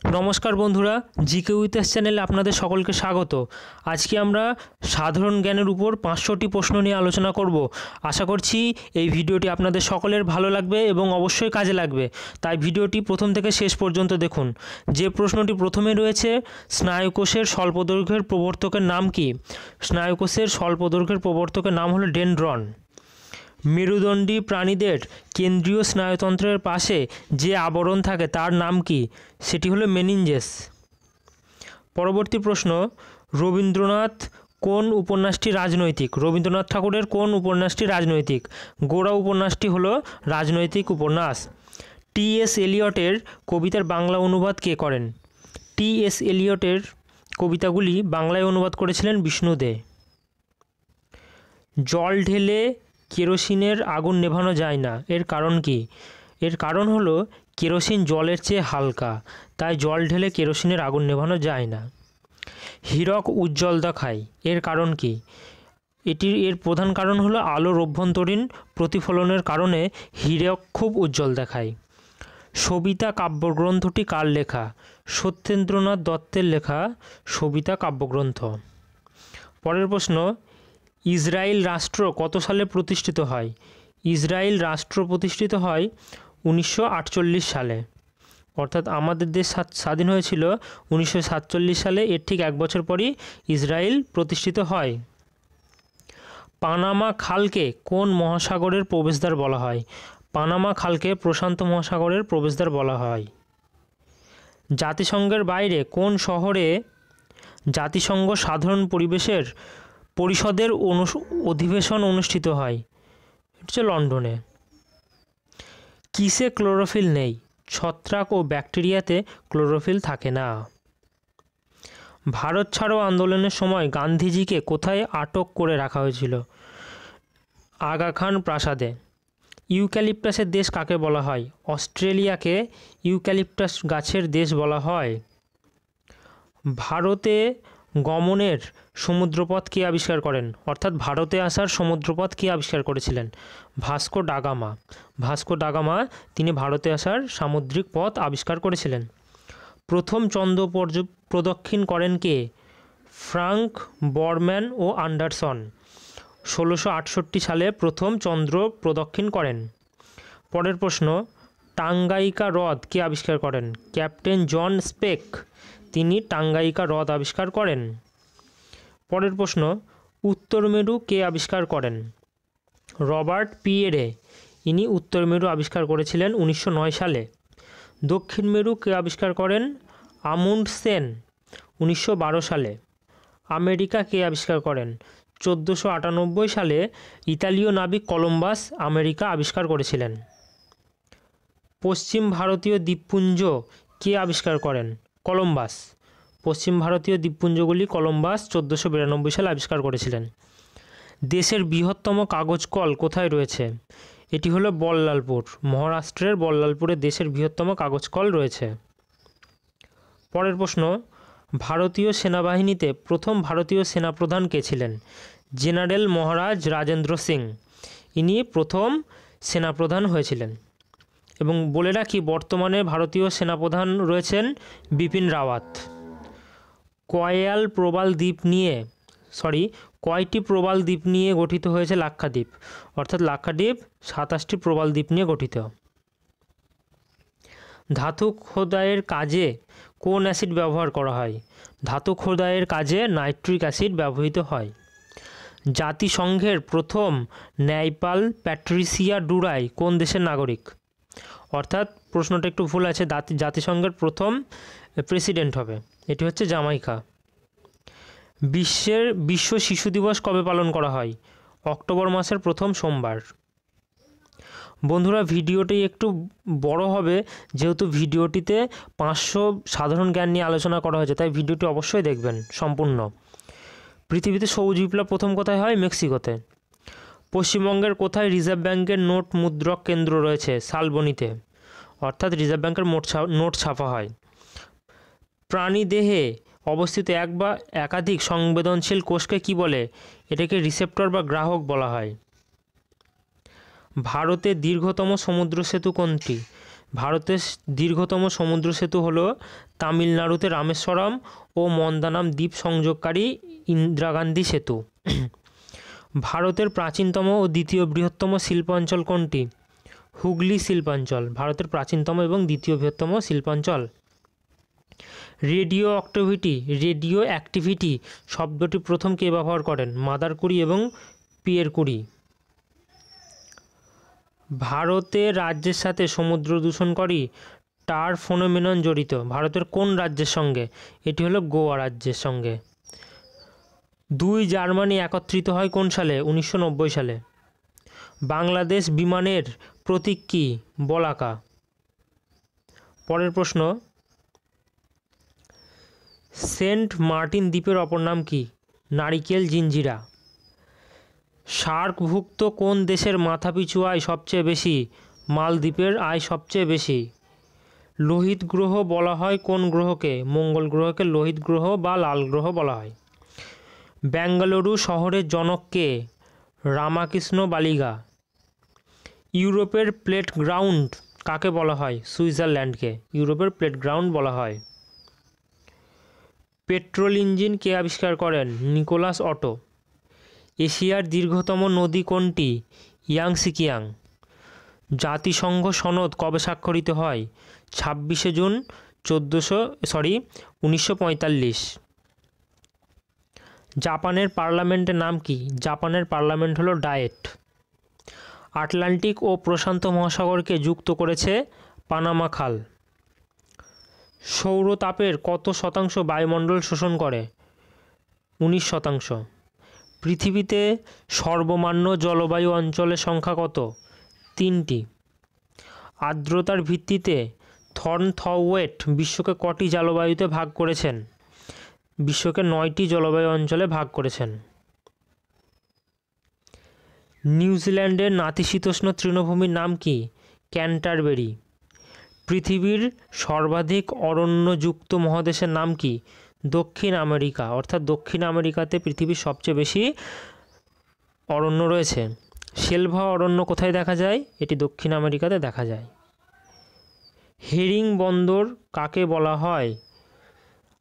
নমস্কার বন্ধুরা, GK with S চ্যানেলে আপনাদের সকলকে স্বাগত। আজকে আমরা সাধারণ জ্ঞানের উপর 500টি প্রশ্ন নিয়ে আলোচনা করব। আশা করছি এই ভিডিওটি আপনাদের সকলের ভালো লাগবে এবং অবশ্যই কাজে লাগবে, তাই ভিডিওটি প্রথম থেকে শেষ পর্যন্ত দেখুন। যে প্রশ্নটি প্রথমে রয়েছে, স্নায়ুকোষের স্বল্পদৈর্ঘ্যের প্রবর্তকের নাম কি? স্নায়ুকোষের স্বল্পদৈর্ঘ্যের প্রবর্তকের নাম হলো ডেনড্রন। মেরুদণ্ডী প্রাণীদের কেন্দ্রীয় স্নায়ুতন্ত্রের পাশে যে আবরণ থাকে তার নাম কি? সেটি হলো মেনিনজেস। পরবর্তী প্রশ্ন, রবীন্দ্রনাথ কোন উপন্যাসটি রাজনৈতিক? রবীন্দ্রনাথ ঠাকুরের কোন উপন্যাসটি রাজনৈতিক? গোড়া উপন্যাসটি হলো রাজনৈতিক উপন্যাস। টি.এস. এলিয়টের কবিতার বাংলা অনুবাদ কে করেন? টি.এস. এলিয়টের কবিতাগুলি বাংলায় অনুবাদ করেছিলেন বিষ্ণু দে। জল ঢেলে কেরোসিনের আগুন নেভানো যায় না, এর কারণ কি? এর কারণ হলো কেরোসিন জলের চেয়ে হালকা, তাই জল ঢেলে কেরোসিনের আগুন নেভানো যায় না। হীরক উজ্জ্বল দেখায়, এর কারণ কি? এর প্রধান কারণ হলো আলোর অভ্যন্তরীণ প্রতিফলনের কারণে হীরক খুব উজ্জ্বল দেখায়। সবিতা কাব্যগ্রন্থটি কার লেখা? সত্যেন্দ্রনাথ দত্তের লেখা সবিতা কাব্যগ্রন্থ। পরের প্রশ্ন, ইসরায়েল রাষ্ট্র কত সালে প্রতিষ্ঠিত হয়? ইসরায়েল রাষ্ট্র প্রতিষ্ঠিত হয় 1948 সালে, অর্থাৎ আমাদের দেশ স্বাধীন হয়েছিল 1947 সালে। এর ঠিক এক বছর পরই ইসরায়েল প্রতিষ্ঠিত হয়। পানামা খালকে কোন মহাসাগরের প্রবেশদ্বার বলা হয়? পানামা খালকে প্রশান্ত মহাসাগরের প্রবেশদ্বার বলা হয়। জাতিসংঘের বাইরে কোন শহরে জাতিসংঘ সাধারণ পরিষদের অধিবেশন অনুষ্ঠিত হয়? এটা হচ্ছে লন্ডনে। কিসে ক্লোরোফিল নেই? ছত্রাক ও ব্যাকটেরিয়াতে ক্লোরোফিল থাকে না। ভারত ছাড়ো আন্দোলনের সময় গান্ধীজিকে কোথায় আটক করে রাখা হয়েছিল? আগা খান প্রাসাদে। ইউক্যালিপটাসের দেশ কাকে বলা হয়? অস্ট্রেলিয়াকে ইউক্যালিপটাস গাছের দেশ বলা হয়। ভারতে গমনের সমুদ্রপথ কে আবিষ্কার করেন? অর্থাৎ ভারতে আসার সমুদ্রপথ কে আবিষ্কার করেছিলেন? Vasco da Gama. Vasco da Gama তিনি ভারতে আসার সামুদ্রিক পথ আবিষ্কার করেছিলেন। প্রথম চন্দ্র প্রদক্ষিণ করেন কে? ফ্রাঙ্ক বরম্যান ও অ্যান্ডারসন 1668 সালে প্রথম চন্দ্র প্রদক্ষিণ করেন। পরের প্রশ্ন, টাঙ্গাইকা হ্রদ কে আবিষ্কার করেন? ক্যাপ্টেন জন স্পেক তিনি টাঙ্গাইকা হ্রদ আবিষ্কার করেন। পরের প্রশ্ন, উত্তর মেরু কে আবিষ্কার করেন? রবার্ট পিয়েরে ইনি উত্তর মেরু আবিষ্কার করেছিলেন 1909 সালে। দক্ষিণ মেরু কে আবিষ্কার করেন? আমুন্ডসেন 1912 সালে। আমেরিকা কে আবিষ্কার করেন? 1498 সালে ইতালীয় নাবিক কলম্বাস আমেরিকা আবিষ্কার করেছিলেন। পশ্চিম ভারতীয় দ্বীপপুঞ্জ কে আবিষ্কার করেন? কলম্বাস। পশ্চিম ভারতীয় দ্বীপপুঞ্জগুলি কলম্বাস 1492 সালে আবিষ্কার করেছিলেন। দেশের বৃহত্তম কাগজ কল কোথায় রয়েছে? এটি হলো বল্লালপুর। মহারাষ্ট্রের বল্লালপুরে দেশের বৃহত্তম কাগজ কল রয়েছে। পরের প্রশ্ন, ভারতীয় সেনাবাহিনীতে প্রথম ভারতীয় সেনাপ্রধান কে ছিলেন? জেনারেল মহারাজ রাজেন্দ্র সিং ইনি প্রথম সেনাপ্রধান হয়েছিলেন। এবং বলে রাখি, বর্তমানে ভারতীয় সেনাপ্রধান রয়েছেন বিপিন রাওয়াত। কয়টি প্রবাল দ্বীপ নিয়ে গঠিত হয়েছে লাক্ষাদ্বীপ? অর্থাৎ লাক্ষাদ্বীপ 27টি প্রবাল দ্বীপ নিয়ে গঠিত। ধাতু খোদাইয়ের কাজে কোন অ্যাসিড ব্যবহার করা হয়? ধাতু খোদাইয়ের কাজে নাইট্রিক অ্যাসিড ব্যবহৃত হয়। জাতিসংঘের প্রথম ন্যায়পাল প্যাট্রিসিয়া ডুরাই কোন দেশের নাগরিক? অর্থাৎ প্রশ্নটা একটু ভুল আছে, জাতিসংঘের প্রথম প্রেসিডেন্ট হবে, এটি হচ্ছে জামাইকা। বিশ্ব শিশু দিবস কবে পালন করা হয়? অক্টোবর মাসের প্রথম সোমবার। বন্ধুরা, ভিডিওটি একটু বড় হবে, যেহেতু ভিডিওটিতে 500 সাধারণ জ্ঞান নিয়ে আলোচনা করা হয়েছে, তাই ভিডিওটি অবশ্যই দেখবেন সম্পূর্ণ। পৃথিবীতে সবুজ বিপ্লব প্রথম কোথায় হয়? মেক্সিকোতে। পশ্চিমবঙ্গের কোথায় রিজার্ভ ব্যাঙ্কের নোট মুদ্রক কেন্দ্র রয়েছে? শালবনীতে, অর্থাৎ রিজার্ভ ব্যাঙ্কের নোট ছাপা হয়। প্রাণীদেহে অবস্থিত এক বা একাধিক সংবেদনশীল কোষকে কি বলে? এটাকে রিসেপ্টর বা গ্রাহক বলা হয়। ভারতের দীর্ঘতম সমুদ্র সেতু কোনটি? ভারতের দীর্ঘতম সমুদ্র সেতু হলো তামিলনাড়ুতে রামেশ্বরম ও মন্দানাম দ্বীপ সংযোগকারী ইন্দিরা গান্ধী সেতু। ভারতের প্রাচীনতম ও দ্বিতীয় বৃহত্তম শিল্পাঞ্চল কোনটি? হুগলি শিল্পাঞ্চল ভারতের প্রাচীনতম এবং দ্বিতীয় বৃহত্তম শিল্পাঞ্চল। রেডিও অ্যাক্টিভিটি শব্দটি প্রথম কে ব্যবহার করেন? মাদার কুরি এবং পিয়ের কুরি। ভারতের রাজ্যের সাথে সমুদ্র দূষণকারী টার ফেনোমেনন জড়িত? ভারতের কোন রাজ্যের সঙ্গে? এটি হলো গোয়া রাজ্যের সঙ্গে। দুই জার্মানি একত্রিত হয় কোন সালে? 1990 সালে। বাংলাদেশ বিমানের প্রতীক কি? বলাকা। পরের প্রশ্ন, সেন্ট মার্টিন দ্বীপের অপর নাম কি? নারিকেল জিঞ্জিরা। সার্কভুক্ত কোন দেশের মাথাপিছু আয় সবচেয়ে বেশি? মালদ্বীপের আয় সবচেয়ে বেশি। লোহিত গ্রহ বলা হয় কোন গ্রহকে? মঙ্গল গ্রহকে লোহিত গ্রহ বা লাল গ্রহ বলা হয়। বেঙ্গালুরু শহরের জনক কে? রামাকৃষ্ণ বালিগা। ইউরোপের প্লেট গ্রাউন্ড কাকে বলা হয়? সুইজারল্যান্ডকে ইউরোপের প্লেট গ্রাউন্ড বলা হয়। পেট্রোল ইঞ্জিন কে আবিষ্কার করেন? Nicolaus Otto. এশিয়ার দীর্ঘতম নদী কোনটি? ইয়াংসিকিয়াং। জাতিসংঘ সনদ কবে স্বাক্ষরিত হয়? 26 জুন 1945। জাপানের পার্লামেন্টের নাম কি? জাপানের পার্লামেন্ট হলো ডায়েট। আটলান্টিক ও প্রশান্ত মহাসাগরকে যুক্ত করেছে পানামা খাল। সৌরতাপের কত শতাংশ বায়ুমণ্ডল শোষণ করে? 19%। পৃথিবীতে সর্বমান্য জলবায়ু অঞ্চলের সংখ্যা কত? 3টি। আর্দ্রতার ভিত্তিতে থর্নথওয়েট বিশ্বকে কটি জলবায়ুতে ভাগ করেছেন? বিশ্বকে 9টি জলবায়ু অঞ্চলে ভাগ করেছেন। নিউজিল্যান্ডের নাতিশীতোষ্ণ তৃণভূমির নাম কি? ক্যান্টারবেরি। পৃথিবীর সর্বাধিক অরণ্যযুক্ত মহাদেশের নাম কি? দক্ষিণ আমেরিকা, অর্থাৎ দক্ষিণ আমেরিকাতে পৃথিবীর সবচেয়ে বেশি অরণ্য রয়েছে। সেলভা অরণ্য কোথায় দেখা যায়? এটি দক্ষিণ আমেরিকাতে দেখা যায়। হেরিং বন্দর কাকে বলা হয়?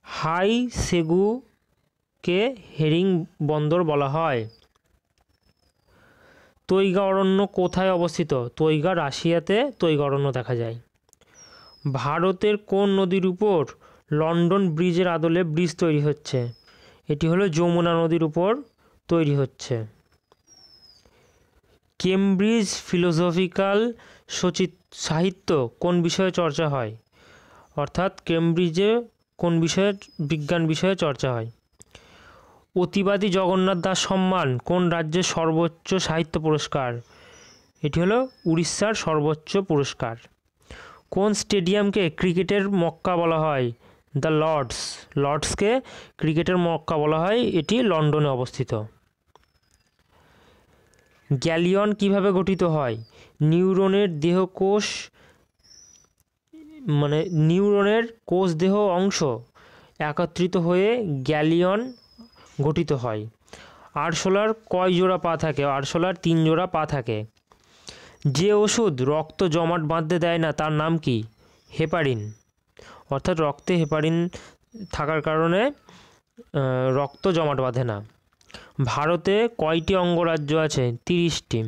হাই সেগুকে হেরিং বন্দর বলা হয়। তৈগা অরণ্য কোথায় অবস্থিত? তৈগা রাশিয়াতে তৈগা অরণ্য দেখা যায়। ভারতের কোন নদীর উপর লন্ডন ব্রিজের আদলে ব্রিজ তৈরি হচ্ছে? এটি হলো যমুনা নদীর উপর তৈরি হচ্ছে। কেমব্রিজ ফিলোসফিক্যাল সাহিত্য কোন বিষয়ে চর্চা হয়? অর্থাৎ কেমব্রিজে কোন বিষয়ে বিজ্ঞান বিষয়ে চর্চা হয়। অতিবাদী জগন্নাথ দাস সম্মান কোন রাজ্যের সর্বোচ্চ সাহিত্য পুরস্কার? এটি হলো উড়িষ্যার সর্বোচ্চ পুরস্কার। কোন স্টেডিয়ামকে ক্রিকেটের মক্কা বলা হয়? দ্য লর্ডসকে ক্রিকেটের মক্কা বলা হয়, এটি লন্ডনে অবস্থিত। গ্যালিয়ন কিভাবে গঠিত হয়? নিউরনের কোষ দেহ অংশ একত্রিত হয়ে গ্যালিয়ন গঠিত হয়। আরশোলার কয় জোড়া পা থাকে? আরশোলার 3 জোড়া পা থাকে। যে ওষুধ রক্ত জমাট বাঁধতে দেয় না তার নাম কি? হেপারিন। অর্থাৎ রক্তে হেপারিন থাকার কারণে রক্ত জমাট বাঁধে না। ভারতে কয়টি অঙ্গরাজ্য আছে? 30টি।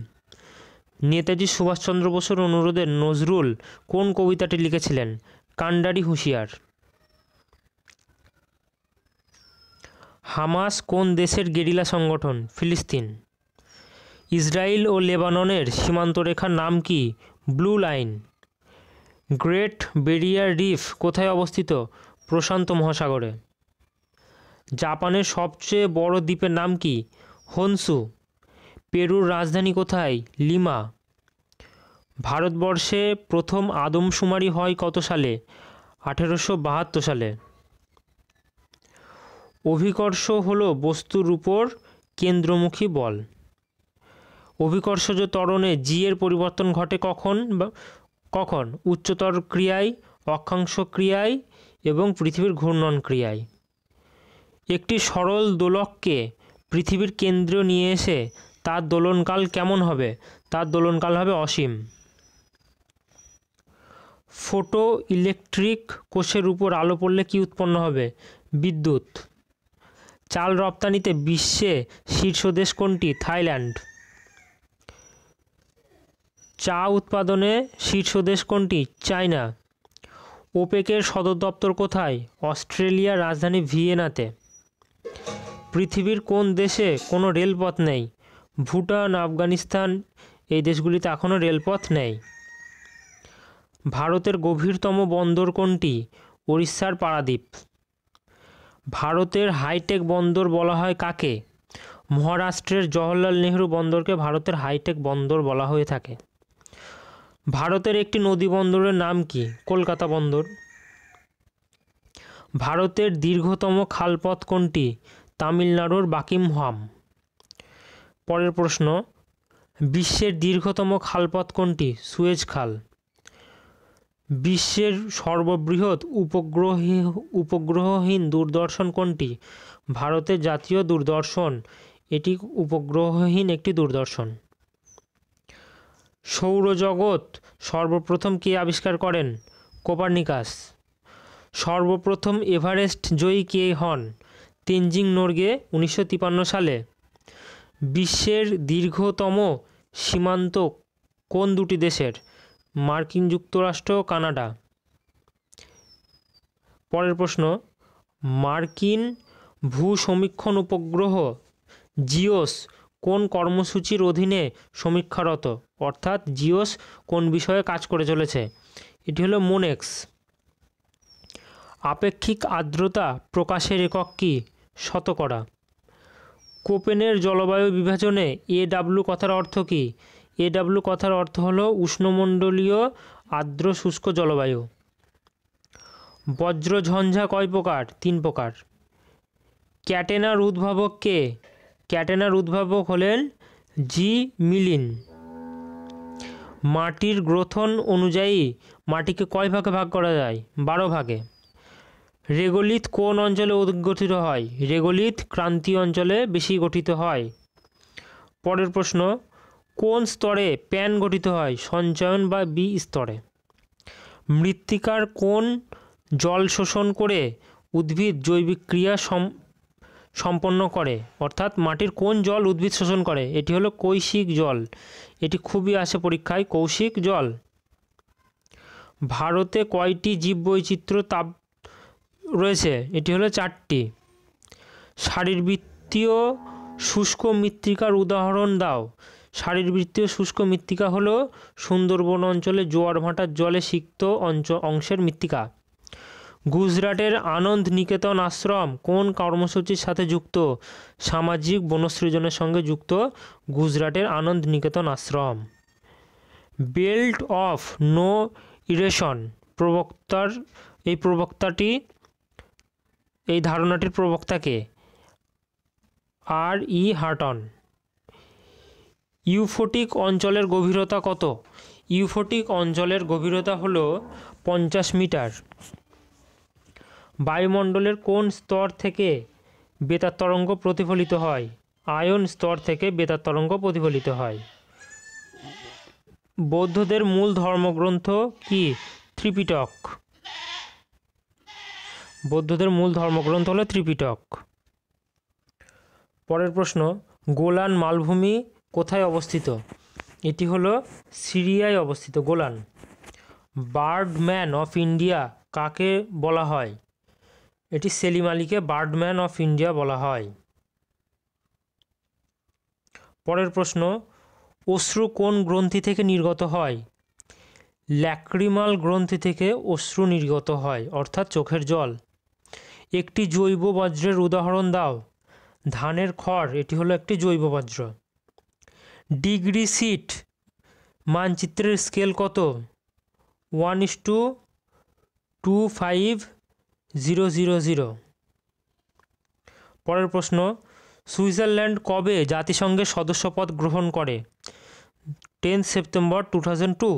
নেতাজি সুভাষচন্দ্র বসুর অনুরোধে নজরুল কোন কবিতাটি লিখেছিলেন? কান্ডারি হুঁশিয়ার। হামাস কোন দেশের গেরিলা সংগঠন? ফিলিস্তিন। ইসরায়েল ও লেবাননের সীমান্তরেখার নাম কি? Blue line. Great Barrier Reef কোথায় অবস্থিত? প্রশান্ত মহাসাগরে। জাপানের সবচেয়ে বড় দ্বীপের নাম কি? হনসু। পেরুর রাজধানী কোথায়? লিমা। ভারতবর্ষে প্রথম আদমশুমারি হয় কত সালে? 1872 সালে। অভিকর্ষ হলো বস্তুর উপর কেন্দ্রমুখী বল। অভিকর্ষজ ত্বরণে জি এর পরিবর্তন ঘটে কখন? উচ্চতর ক্রিয়ায়, অক্ষাংশ ক্রিয়ায় এবং পৃথিবীর ঘূর্ণন ক্রিয়ায়। একটি সরল দোলককে পৃথিবীর কেন্দ্রে নিয়ে এসে তার দোলনকাল কেমন হবে? তার দোলনকাল হবে অসীম। ফটো ইলেকট্রিক কোষের উপর আলো পড়লে কি উৎপন্ন হবে? বিদ্যুৎ। চাল রপ্তানিতে বিশ্বে শীর্ষ দেশ কোনটি? থাইল্যান্ড। চা উৎপাদনে শীর্ষ দেশ কোনটি? চায়না। ওপেকের সদর দপ্তর কোথায়? অস্ট্রেলিয়ার রাজধানী ভিয়েনাতে। পৃথিবীর কোন দেশে কোনো রেলপথ নেই? ভুটান, আফগানিস্তান, এই দেশগুলিতে এখনও রেলপথ নেই। ভারতের গভীরতম বন্দর কোনটি? উড়িষ্যার পারাদ্বীপ। ভারতের হাইটেক বন্দর বলা হয় কাকে? মহারাষ্ট্রের জওহরলাল নেহরু বন্দরকে ভারতের হাইটেক বন্দর বলা হয়ে থাকে। ভারতের একটি নদী বন্দরের নাম কি? কলকাতা বন্দর। ভারতের দীর্ঘতম খালপথ কোনটি? তামিলনাড়ুর বাকিমহাম। পরের প্রশ্ন, বিশ্বের দীর্ঘতম খালপথ কোনটি? সুয়েজ খাল। বিশ্বের সর্ববৃহৎ উপগ্রহহীন দূরদর্শন কোনটি? ভারতের জাতীয় দূরদর্শন, এটি উপগ্রহহীন একটি দূরদর্শন। সৌরজগৎ সর্বপ্রথম কে আবিষ্কার করেন? কোপার্নিকাস। সর্বপ্রথম এভারেস্ট জয়ী কে হন? তেনজিং নোরগে 1953 সালে। বিশ্বের দীর্ঘতম সীমান্ত কোন দুটি দেশের? মার্কিন যুক্তরাষ্ট্র, কানাডা। পরের প্রশ্ন, মার্কিন ভূ সমীক্ষণ উপগ্রহ জিওস কোন কর্মসূচির অধীনে সমীক্ষারত? অর্থাৎ জিওস কোন বিষয়ে কাজ করে চলেছে? এটি হলো মোনেক্স। আপেক্ষিক আর্দ্রতা প্রকাশের একক কি? শতকরা। কোপেনের জলবায়ু বিভাজনে AW কথার অর্থ কি? AW কথার অর্থ হলো উষ্ণমণ্ডলীয় আর্দ্র শুষ্ক জলবায়ু। বজ্রঝঞ্ঝা কয় প্রকার? 3 প্রকার। ক্যাটেনার উদ্ভাবক কে? ক্যাটেনার উদ্ভাবক হলেন জি মিলিন। মাটির গ্রথন অনুযায়ী মাটিকে কয় ভাগে ভাগ করা যায়? 12 ভাগে। রেগোলিথ কোন অঞ্চলে অধিক গঠিত হয়? রেগোলিথ ক্রান্তীয় অঞ্চলে বেশি গঠিত হয়। পরের প্রশ্ন, কোন স্তরে প্যান গঠিত হয়? সঞ্চয়ন বা বি স্তরে। মৃত্তিকার কোন জল শোষণ করে উদ্ভিদ জৈবিক ক্রিয়া সম্পন্ন করে? অর্থাৎ মাটির কোন জল উদ্ভিদ শোষণ করে? এটি হলো কৈশিক জল। এটি খুবই আসে পরীক্ষায়, কৌশিক জল। ভারতে কয়টি জীববৈচিত্র্য তাপ রয়েছে? এটি হলো 4টি। শারীরবৃত্তীয় শুষ্ক মৃত্তিকার উদাহরণ দাও। শারীরবৃত্তীয় শুষ্ক মৃত্তিকা হলো সুন্দরবন অঞ্চলে জোয়ার ভাটার জলে সিক্ত অংশের মৃত্তিকা। গুজরাটের আনন্দ নিকেতন আশ্রম কোন কর্মসূচির সাথে যুক্ত? সামাজিক বনসৃজনের সঙ্গে যুক্ত গুজরাটের আনন্দ নিকেতন আশ্রম। বেল্ট অফ নো ইরেশন এই ধারণাটির প্রবক্তাকে? R.E. হার্টন। ইউফোটিক অঞ্চলের গভীরতা কত? ইউফোটিক অঞ্চলের গভীরতা হলো 50 মিটার। বায়ুমণ্ডলের কোন স্তর থেকে বেতার তরঙ্গ প্রতিফলিত হয়? আয়ন স্তর থেকে বেতার তরঙ্গ প্রতিফলিত হয়। বৌদ্ধদের মূল ধর্মগ্রন্থ কি? ত্রিপিটক। বৌদ্ধদের মূল ধর্মগ্রন্থ হলো ত্রিপিটক। পরের প্রশ্ন, গোলান মালভূমি কোথায় অবস্থিত? এটি হলো সিরিয়ায় অবস্থিত গোলান। বার্ডম্যান অফ ইন্ডিয়া কাকে বলা হয়? এটি সেলিম আলীকে বার্ডম্যান অফ ইন্ডিয়া বলা হয়। পরের প্রশ্ন, অশ্রু কোন গ্রন্থি থেকে নির্গত হয়? ল্যাক্রিমাল গ্রন্থি থেকে অশ্রু নির্গত হয়, অর্থাৎ চোখের জল। একটি জৈব বজ্রের উদাহরণ দাও। ধানের খড়, এটি হলো একটি জৈব বজ্র। ডিগ্রি সিট মানচিত্রের স্কেল কত? 1:25000। পরের প্রশ্ন, সুইজারল্যান্ড কবে জাতিসংঘের সদস্যপদ গ্রহণ করে? 10 সেপ্টেম্বর 2002।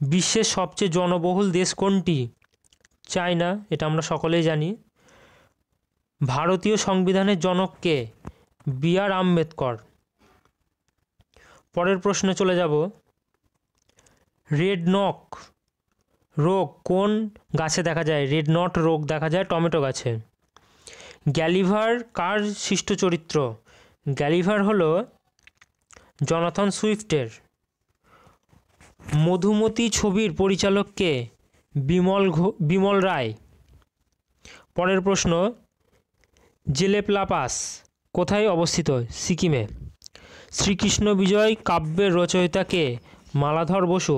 বিশ্বের সবচেয়ে জনবহুল দেশ কোনটি? চায়না, এটা আমরা সকলেই জানি। ভারতীয় সংবিধানের জনক কে? B.R. আম্বেদকর। পরের প্রশ্নে চলে যাব। রেড নক রোগ কোন গাছে দেখা যায়? রেড নট রোগ দেখা যায় টমেটো গাছে। গ্যালিভার কার সৃষ্ট চরিত্র? গ্যালিভার হলো জনাথন সুইফটের। মধুমতি ছবির পরিচালক কে? বিমল রায়। পরের প্রশ্ন, জেলেপলাপাস কোথায় অবস্থিত? সিকিমে। শ্রীকৃষ্ণ বিজয় কাব্যের রচয়িতা কে? মালাধর বসু।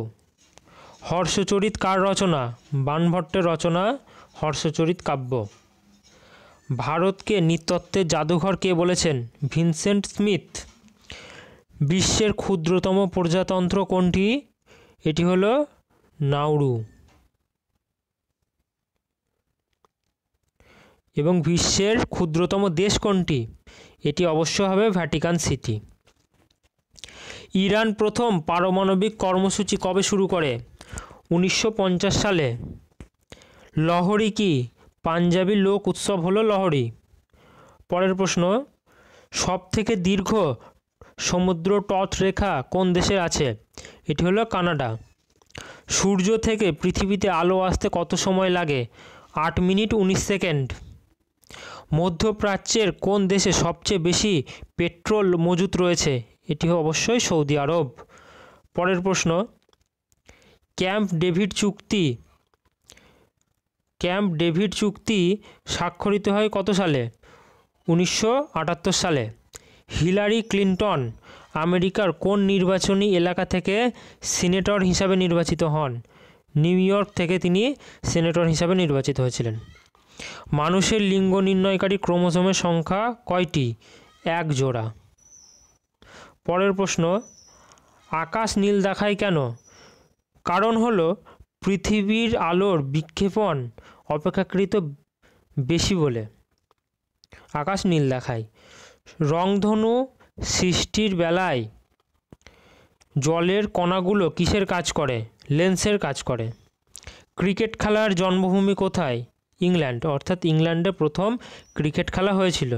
হর্ষচরিত কার রচনা? বাণভট্টের রচনা হর্ষচরিত কাব্য। ভারতকে নৃতত্ত্বের জাদুঘর কে বলেছেন? Vincent Smith. বিশ্বের ক্ষুদ্রতম প্রজাতন্ত্র কোনটি? এটি হলো নাউরু। এবং বিশ্বের ক্ষুদ্রতম দেশ কোনটি? এটি অবশ্য হবে ভ্যাটিকান সিটি। ইরান প্রথম পারমাণবিক কর্মসূচি কবে শুরু করে? 1950 সালে। লহরি কি? পাঞ্জাবি লোক উৎসব হলো লহরি। পরের প্রশ্ন, সবথেকে দীর্ঘ সমুদ্র তট রেখা কোন দেশে আছে? এটি হলো কানাডা। সূর্য থেকে পৃথিবীতে আলো আসতে কত সময় লাগে? 8 মিনিট 19 সেকেন্ড। মধ্যপ্রাচ্যের কোন দেশে সবচেয়ে বেশি পেট্রোল মজুত রয়েছে? এটি অবশ্যই সৌদি আরব। পরের প্রশ্ন, ক্যাম্প ডেভিড চুক্তি স্বাক্ষরিত হয় কত সালে? 1978 সালে। হিলারি ক্লিন্টন আমেরিকার কোন নির্বাচনী এলাকা থেকে সিনেটর হিসাবে নির্বাচিত হন? নিউ ইয়র্ক থেকে তিনি সিনেটর হিসাবে নির্বাচিত হয়েছিলেন। মানুষের লিঙ্গ নির্ণয়কারী ক্রোমোজোমের সংখ্যা কয়টি? 1 জোড়া। পরের প্রশ্ন, আকাশ নীল দেখায় কেন? কারণ হলো পৃথিবীর আলোর বিক্ষেপণ অপেক্ষাকৃত বেশি বলে আকাশ নীল দেখায়। রংধনু সৃষ্টির বেলায় জলের কণাগুলো কিসের কাজ করে? লেন্সের কাজ করে। ক্রিকেট খেলার জন্মভূমি কোথায়? ইংল্যান্ড, অর্থাৎ ইংল্যান্ডে প্রথম ক্রিকেট খেলা হয়েছিল।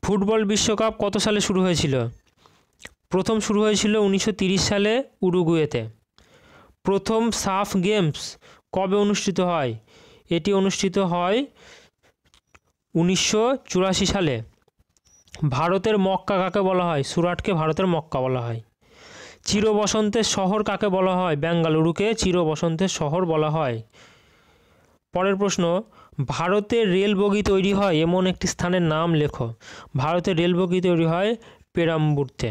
ফুটবল বিশ্বকাপ কত সালে শুরু হয়েছিল? প্রথম শুরু হয়েছিল 1930 সালে উরুগুয়েতে। প্রথম সাফ গেমস কবে অনুষ্ঠিত হয়? এটি অনুষ্ঠিত হয় 1984 সালে। ভারতের মক্কা কাকে বলা হয়? সুরাটকে ভারতের মক্কা বলা হয়। চিরবসন্তের শহর কাকে বলা হয়? বেঙ্গালুরুকে চিরবসন্তের শহর বলা হয়। পরের প্রশ্ন, ভারতের রেল বগি তৈরি হয় এমন একটি স্থানের নাম লেখো। ভারতের রেল বগি তৈরি হয় পেরাম্বুরতে।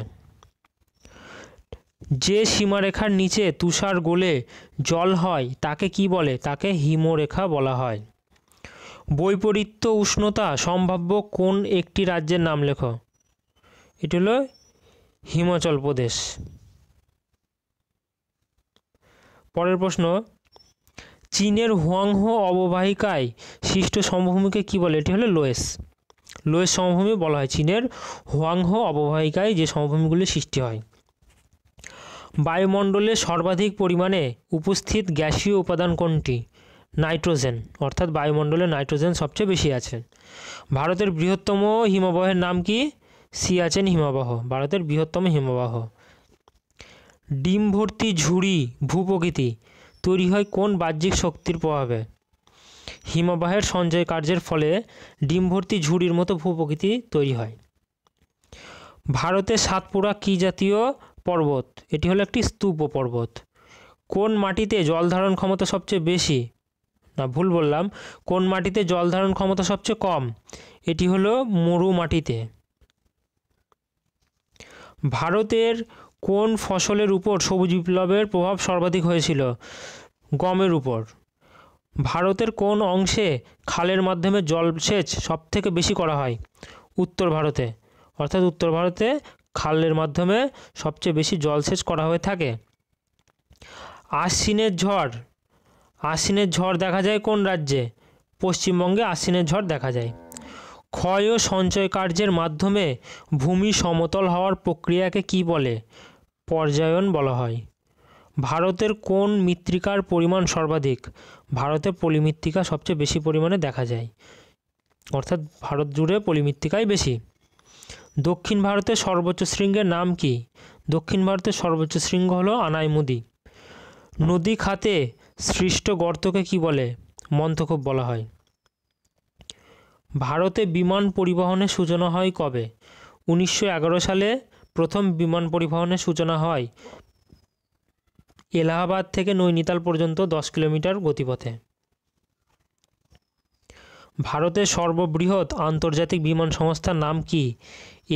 যে সীমারেখার নিচে তুষার গলে জল হয় তাকে কি বলে? তাকে হিমরেখা বলা হয়। বৈপরীত্য উষ্ণতা সম্ভাব্য কোন একটি রাজ্যের নাম লেখো? এটি হলো হিমাচল প্রদেশ। পরের প্রশ্ন, চীনের হুয়াংহো অববাহিকায় সৃষ্ট সমভূমিকে কি বলে? এটি হলো লোয়েস সমভূমি বলা হয় চীনের হুয়াংহো অববাহিকায় যে সমভূমিগুলি সৃষ্টি হয়। বায়ুমণ্ডলে সর্বাধিক পরিমাণে উপস্থিত গ্যাসীয় উপাদান কোনটি? নাইট্রোজেন, অর্থাৎ বায়ুমণ্ডলে নাইট্রোজেন সবচেয়ে বেশি আছে। ভারতের বৃহত্তম হিমবাহের নাম কি? সিয়াচেন হিমবাহ, ভারতের বৃহত্তম হিমবাহ। ডিম ভর্তি ঝুড়ি ভূপ্রকৃতি তৈরি হয় কোন বাহ্যিক শক্তির প্রভাবে? হিমবাহের সঞ্চয় কার্যের ফলে ডিম ভর্তি ঝুড়ির মতো ভূপ্রকৃতি তৈরি হয়। ভারতের সাতপুরা কী জাতীয় পর্বত? এটি হলো একটি স্তূপ পর্বত। কোন মাটিতে জল ধারণ ক্ষমতা সবচেয়ে বেশি? না, ভুল বললাম, কোন মাটিতে জল ধারণ ক্ষমতা সবচেয়ে কম? এটি হলো মরু মাটিতে। ভারতের কোন ফসলের উপর সবুজ বিপ্লবের প্রভাব সর্বাধিক হয়েছিল? গমের উপর। ভারতের কোন অংশে খালের মাধ্যমে জলসেচ সবথেকে বেশি করা হয়? উত্তর ভারতে, অর্থাৎ উত্তর ভারতে খালের মাধ্যমে সবচেয়ে বেশি জলসেচ করা হয়ে থাকে। আশ্বিনের ঝড় দেখা যায় কোন রাজ্যে? পশ্চিমবঙ্গে আশ্বিনের ঝড় দেখা যায়। ক্ষয় ও সঞ্চয় কার্যের মাধ্যমে ভূমি সমতল হওয়ার প্রক্রিয়াকে কি বলে? পর্যায়ন বলা হয়। ভারতের কোন মৃত্তিকার পরিমাণ সর্বাধিক? ভারতে পলিমৃত্তিকা সবচেয়ে বেশি পরিমাণে দেখা যায়, অর্থাৎ ভারত জুড়ে পলিমৃত্তিকাই বেশি। দক্ষিণ ভারতের সর্বোচ্চ শৃঙ্গের নাম কি? দক্ষিণ ভারতের সর্বোচ্চ শৃঙ্গ হলো আনাইমুদি। নদী খাতে সৃষ্ট গর্তকে কি বলে? মন্থকূপ বলা হয়। ভারতে বিমান পরিবহনের সূচনা হয় কবে? 1911 সালে প্রথম বিমান পরিবহনের সূচনা হয় এলাহাবাদ থেকে নৈনিতাল পর্যন্ত 10 কিলোমিটার গতিপথে। ভারতের সর্ববৃহৎ আন্তর্জাতিক বিমান সংস্থার নাম কি?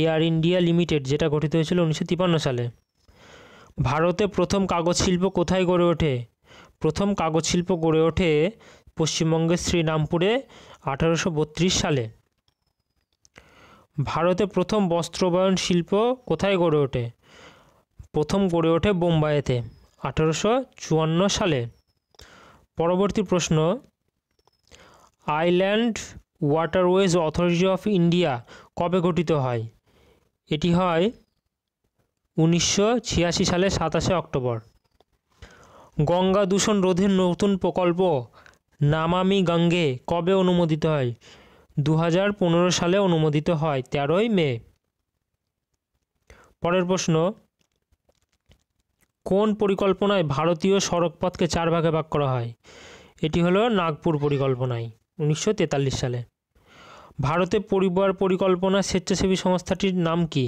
এয়ার ইন্ডিয়া লিমিটেড, যেটা গঠিত হয়েছিল 1953 সালে। ভারতে প্রথম কাগজ শিল্প কোথায় গড়ে ওঠে? প্রথম কাগজ শিল্প গড়ে ওঠে পশ্চিমবঙ্গের শ্রীরামপুরে 1832 সালে। ভারতে প্রথম বস্ত্রবয়ন শিল্প কোথায় গড়ে ওঠে? প্রথম গড়ে ওঠে বোম্বাইতে 1854 সালে। পরবর্তী প্রশ্ন, island waterways authority of India কবে গঠিত হয়? এটি হয় 1986 সালে 27 অক্টোবর। গঙ্গা দূষণ রোধের নতুন প্রকল্প নামামি গঙ্গে কবে অনুমোদিত হয়? 2015 সালে অনুমোদিত হয় 13 মে। পরের প্রশ্ন, কোন পরিকল্পনায় ভারতীয় সড়কপথকে 4 ভাগে ভাগ করা হয়? এটি হলো নাগপুর পরিকল্পনায় 1943 সালে। ভারতে পরিবার পরিকল্পনা স্বেচ্ছাসেবী সংস্থাটির নাম কি?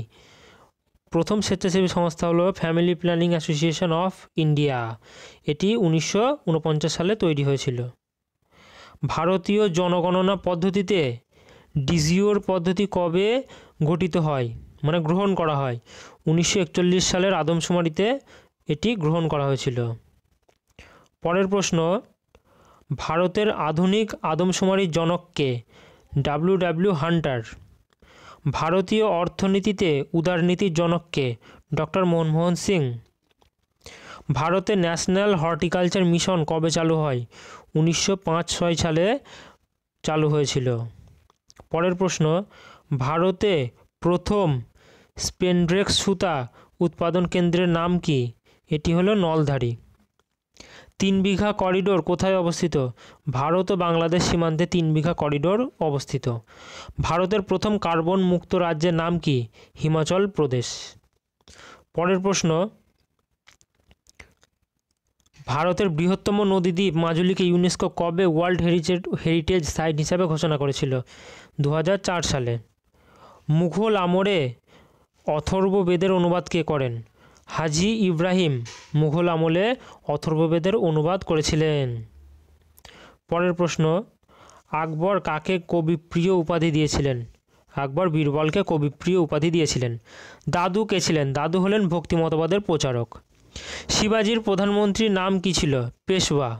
প্রথম স্বেচ্ছাসেবী সংস্থা হলো family planning association of India, এটি 1949 সালে তৈরি হয়েছিল। ভারতীয় জনগণনা পদ্ধতিতে ডিজিওর পদ্ধতি কবে গঠিত হয়, মানে গ্রহণ করা হয়? 1941 সালের আদমশুমারিতে এটি গ্রহণ করা হয়েছিল। পরের প্রশ্ন, ভারতের আধুনিক আদমশুমারির জনককে? W Hunter. ভারতীয় অর্থনীতিতে উদারনীতির জনককে? ডক্টর মনমোহন সিং। ভারতে ন্যাশনাল হর্টিকালচার মিশন কবে চালু হয়? 1905-6 সালে চালু হয়েছিল। পরের প্রশ্ন, ভারতে প্রথম স্পেনড্রেক্স সুতা উৎপাদন কেন্দ্রের নাম কি? এটি হলো নলধারী। 3 বিঘা করিডোর কোথায় অবস্থিত? ভারত ও বাংলাদেশ সীমান্তে 3 বিঘা করিডোর অবস্থিত। ভারতের প্রথম কার্বন মুক্ত রাজ্যের নাম কি? হিমাচল প্রদেশ। পরের প্রশ্ন, ভারতের বৃহত্তম নদীদ্বীপ মাজুলিকে ইউনেস্কো কবে ওয়ার্ল্ড হেরিটেজ সাইট হিসাবে ঘোষণা করেছিল? 2004 সালে। মুঘল আমলে অথর্ববেদের অনুবাদ কে করেন? হাজি ইব্রাহিম মুঘল আমলে অথর্ববেদের অনুবাদ করেছিলেন। পরের প্রশ্ন, আকবর কাকে কবিপ্রিয় উপাধি দিয়েছিলেন? আকবর বীরবলকে কবিপ্রিয় উপাধি দিয়েছিলেন। দাদু কে ছিলেন? দাদু হলেন ভক্তি মতবাদের প্রচারক। শিবাজির প্রধানমন্ত্রীর নাম কি ছিল? পেশওয়া।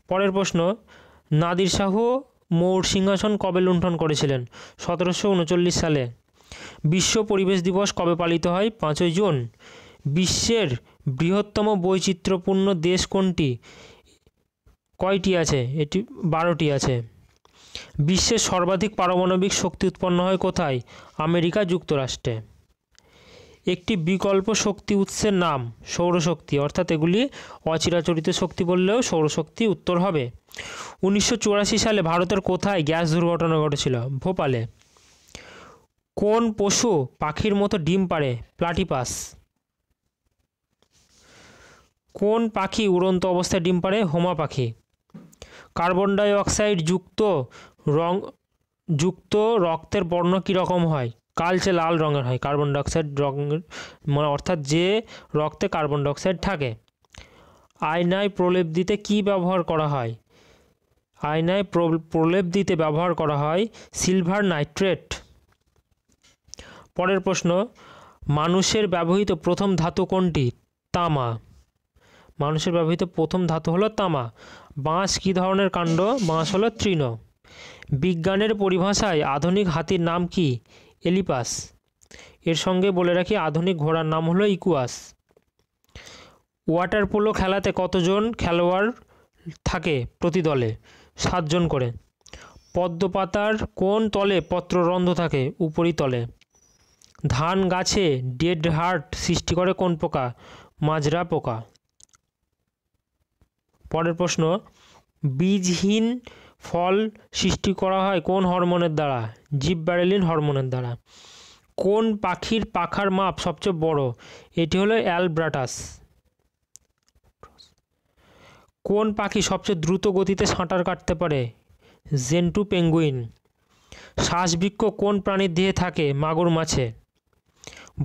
পরের প্রশ্ন, নাদির শাহ মৌর সিংহাসন কবে লুণ্ঠন করেছিলেন? 1739 সালে। বিশ্ব পরিবেশ দিবস কবে পালিত হয়? 5 জুন। বিশ্বের বৃহত্তম বৈচিত্র্যপূর্ণ দেশ কোনটি? কয়টি আছে? এটি 12টি আছে। বিশ্বের সর্বাধিক পারমাণবিক শক্তি উৎপন্ন হয় কোথায়? আমেরিকা যুক্তরাষ্ট্রে। একটি বিকল্প শক্তি উৎসের নাম? সৌরশক্তি, অর্থাৎ এগুলি অচিরাচরিত শক্তি বললেও সৌরশক্তি উত্তর হবে। 1984 সালে ভারতের কোথায় গ্যাস দুর্ঘটনা ঘটেছিল? ভোপালে। কোন পশু পাখির মতো ডিম পাড়ে? প্লাটিপাস। কোন পাখি উড়ন্ত অবস্থায় ডিম পাড়ে? হোমা পাখি। কার্বন ডাই অক্সাইড যুক্ত রক্তের বর্ণ কীরকম হয়? কালচে লাল রঙের হয়। কার্বন ডাইঅক্সাইড রঙের, মানে অর্থাৎ যে রক্তে কার্বন ডাইঅক্সাইড থাকে। আয়নায় প্রলেপ দিতে কী ব্যবহার করা হয়? আয়নায় প্রলেপ দিতে ব্যবহার করা হয় সিলভার নাইট্রেট। পরের প্রশ্ন, মানুষের ব্যবহৃত প্রথম ধাতু কোনটি? তামা। মানুষের ব্যবহৃত প্রথম ধাতু হলো তামা। বাঁশ কী ধরনের কাণ্ড? বাঁশ হলো তৃণ। বিজ্ঞানের পরিভাষায় আধুনিক হাতির নাম কি? এলিপাস। এর সঙ্গে বলে রাখি আধুনিক ঘোড়ার নাম হলো ইকুয়াস। ওয়াটার পোলো খেলাতে কতজন খেলোয়াড় থাকে প্রতি দলে? 7 জন করে। পদ্ম পাতার কোন তলে পত্ররন্ধ্র থাকে? উপরিতলে। ধান গাছে ডেড হার্ট সৃষ্টি করে কোন পোকা? মাজরা পোকা। পরের প্রশ্ন, বীজহীন ফল সৃষ্টি করা হয় কোন হরমোনের দ্বারা? জিববারেলিন হরমোনের দ্বারা। কোন পাখির পাখার মাপ সবচেয়ে বড়? এটি হলো অ্যালব্রাটাস। কোন পাখি সবচেয়ে দ্রুত গতিতে সাঁতার কাটতে পারে? জেন্টু পেঙ্গুইন। শ্বাসবৃক্ষ কোন প্রাণীর দেহে থাকে? মাগুর মাছে।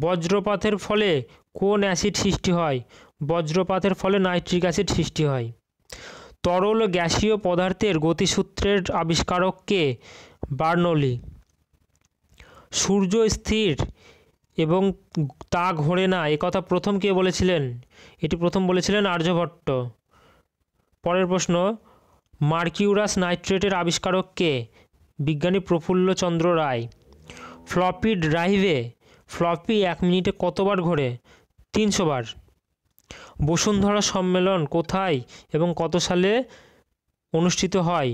বজ্রপাতের ফলে কোন অ্যাসিড সৃষ্টি হয়? বজ্রপাতের ফলে নাইট্রিক অ্যাসিড সৃষ্টি হয়। তরল ও গ্যাসীয় পদার্থের গতিসূত্রের আবিষ্কারক কে? বার্নৌলি। সূর্য স্থির এবং তা ঘোরে না, একথা প্রথম কে বলেছিলেন? এটি প্রথম বলেছিলেন আর্যভট্ট। পরের প্রশ্ন, মার্কিউরাস নাইট্রেটের আবিষ্কারক কে? বিজ্ঞানী প্রফুল্লচন্দ্র রায়। ফ্লপি ড্রাইভে ফ্লপি 1 মিনিটে কতবার ঘোরে? 300 বার। বসুন্ধরা সম্মেলন কোথায় এবং কত সালে অনুষ্ঠিত হয়?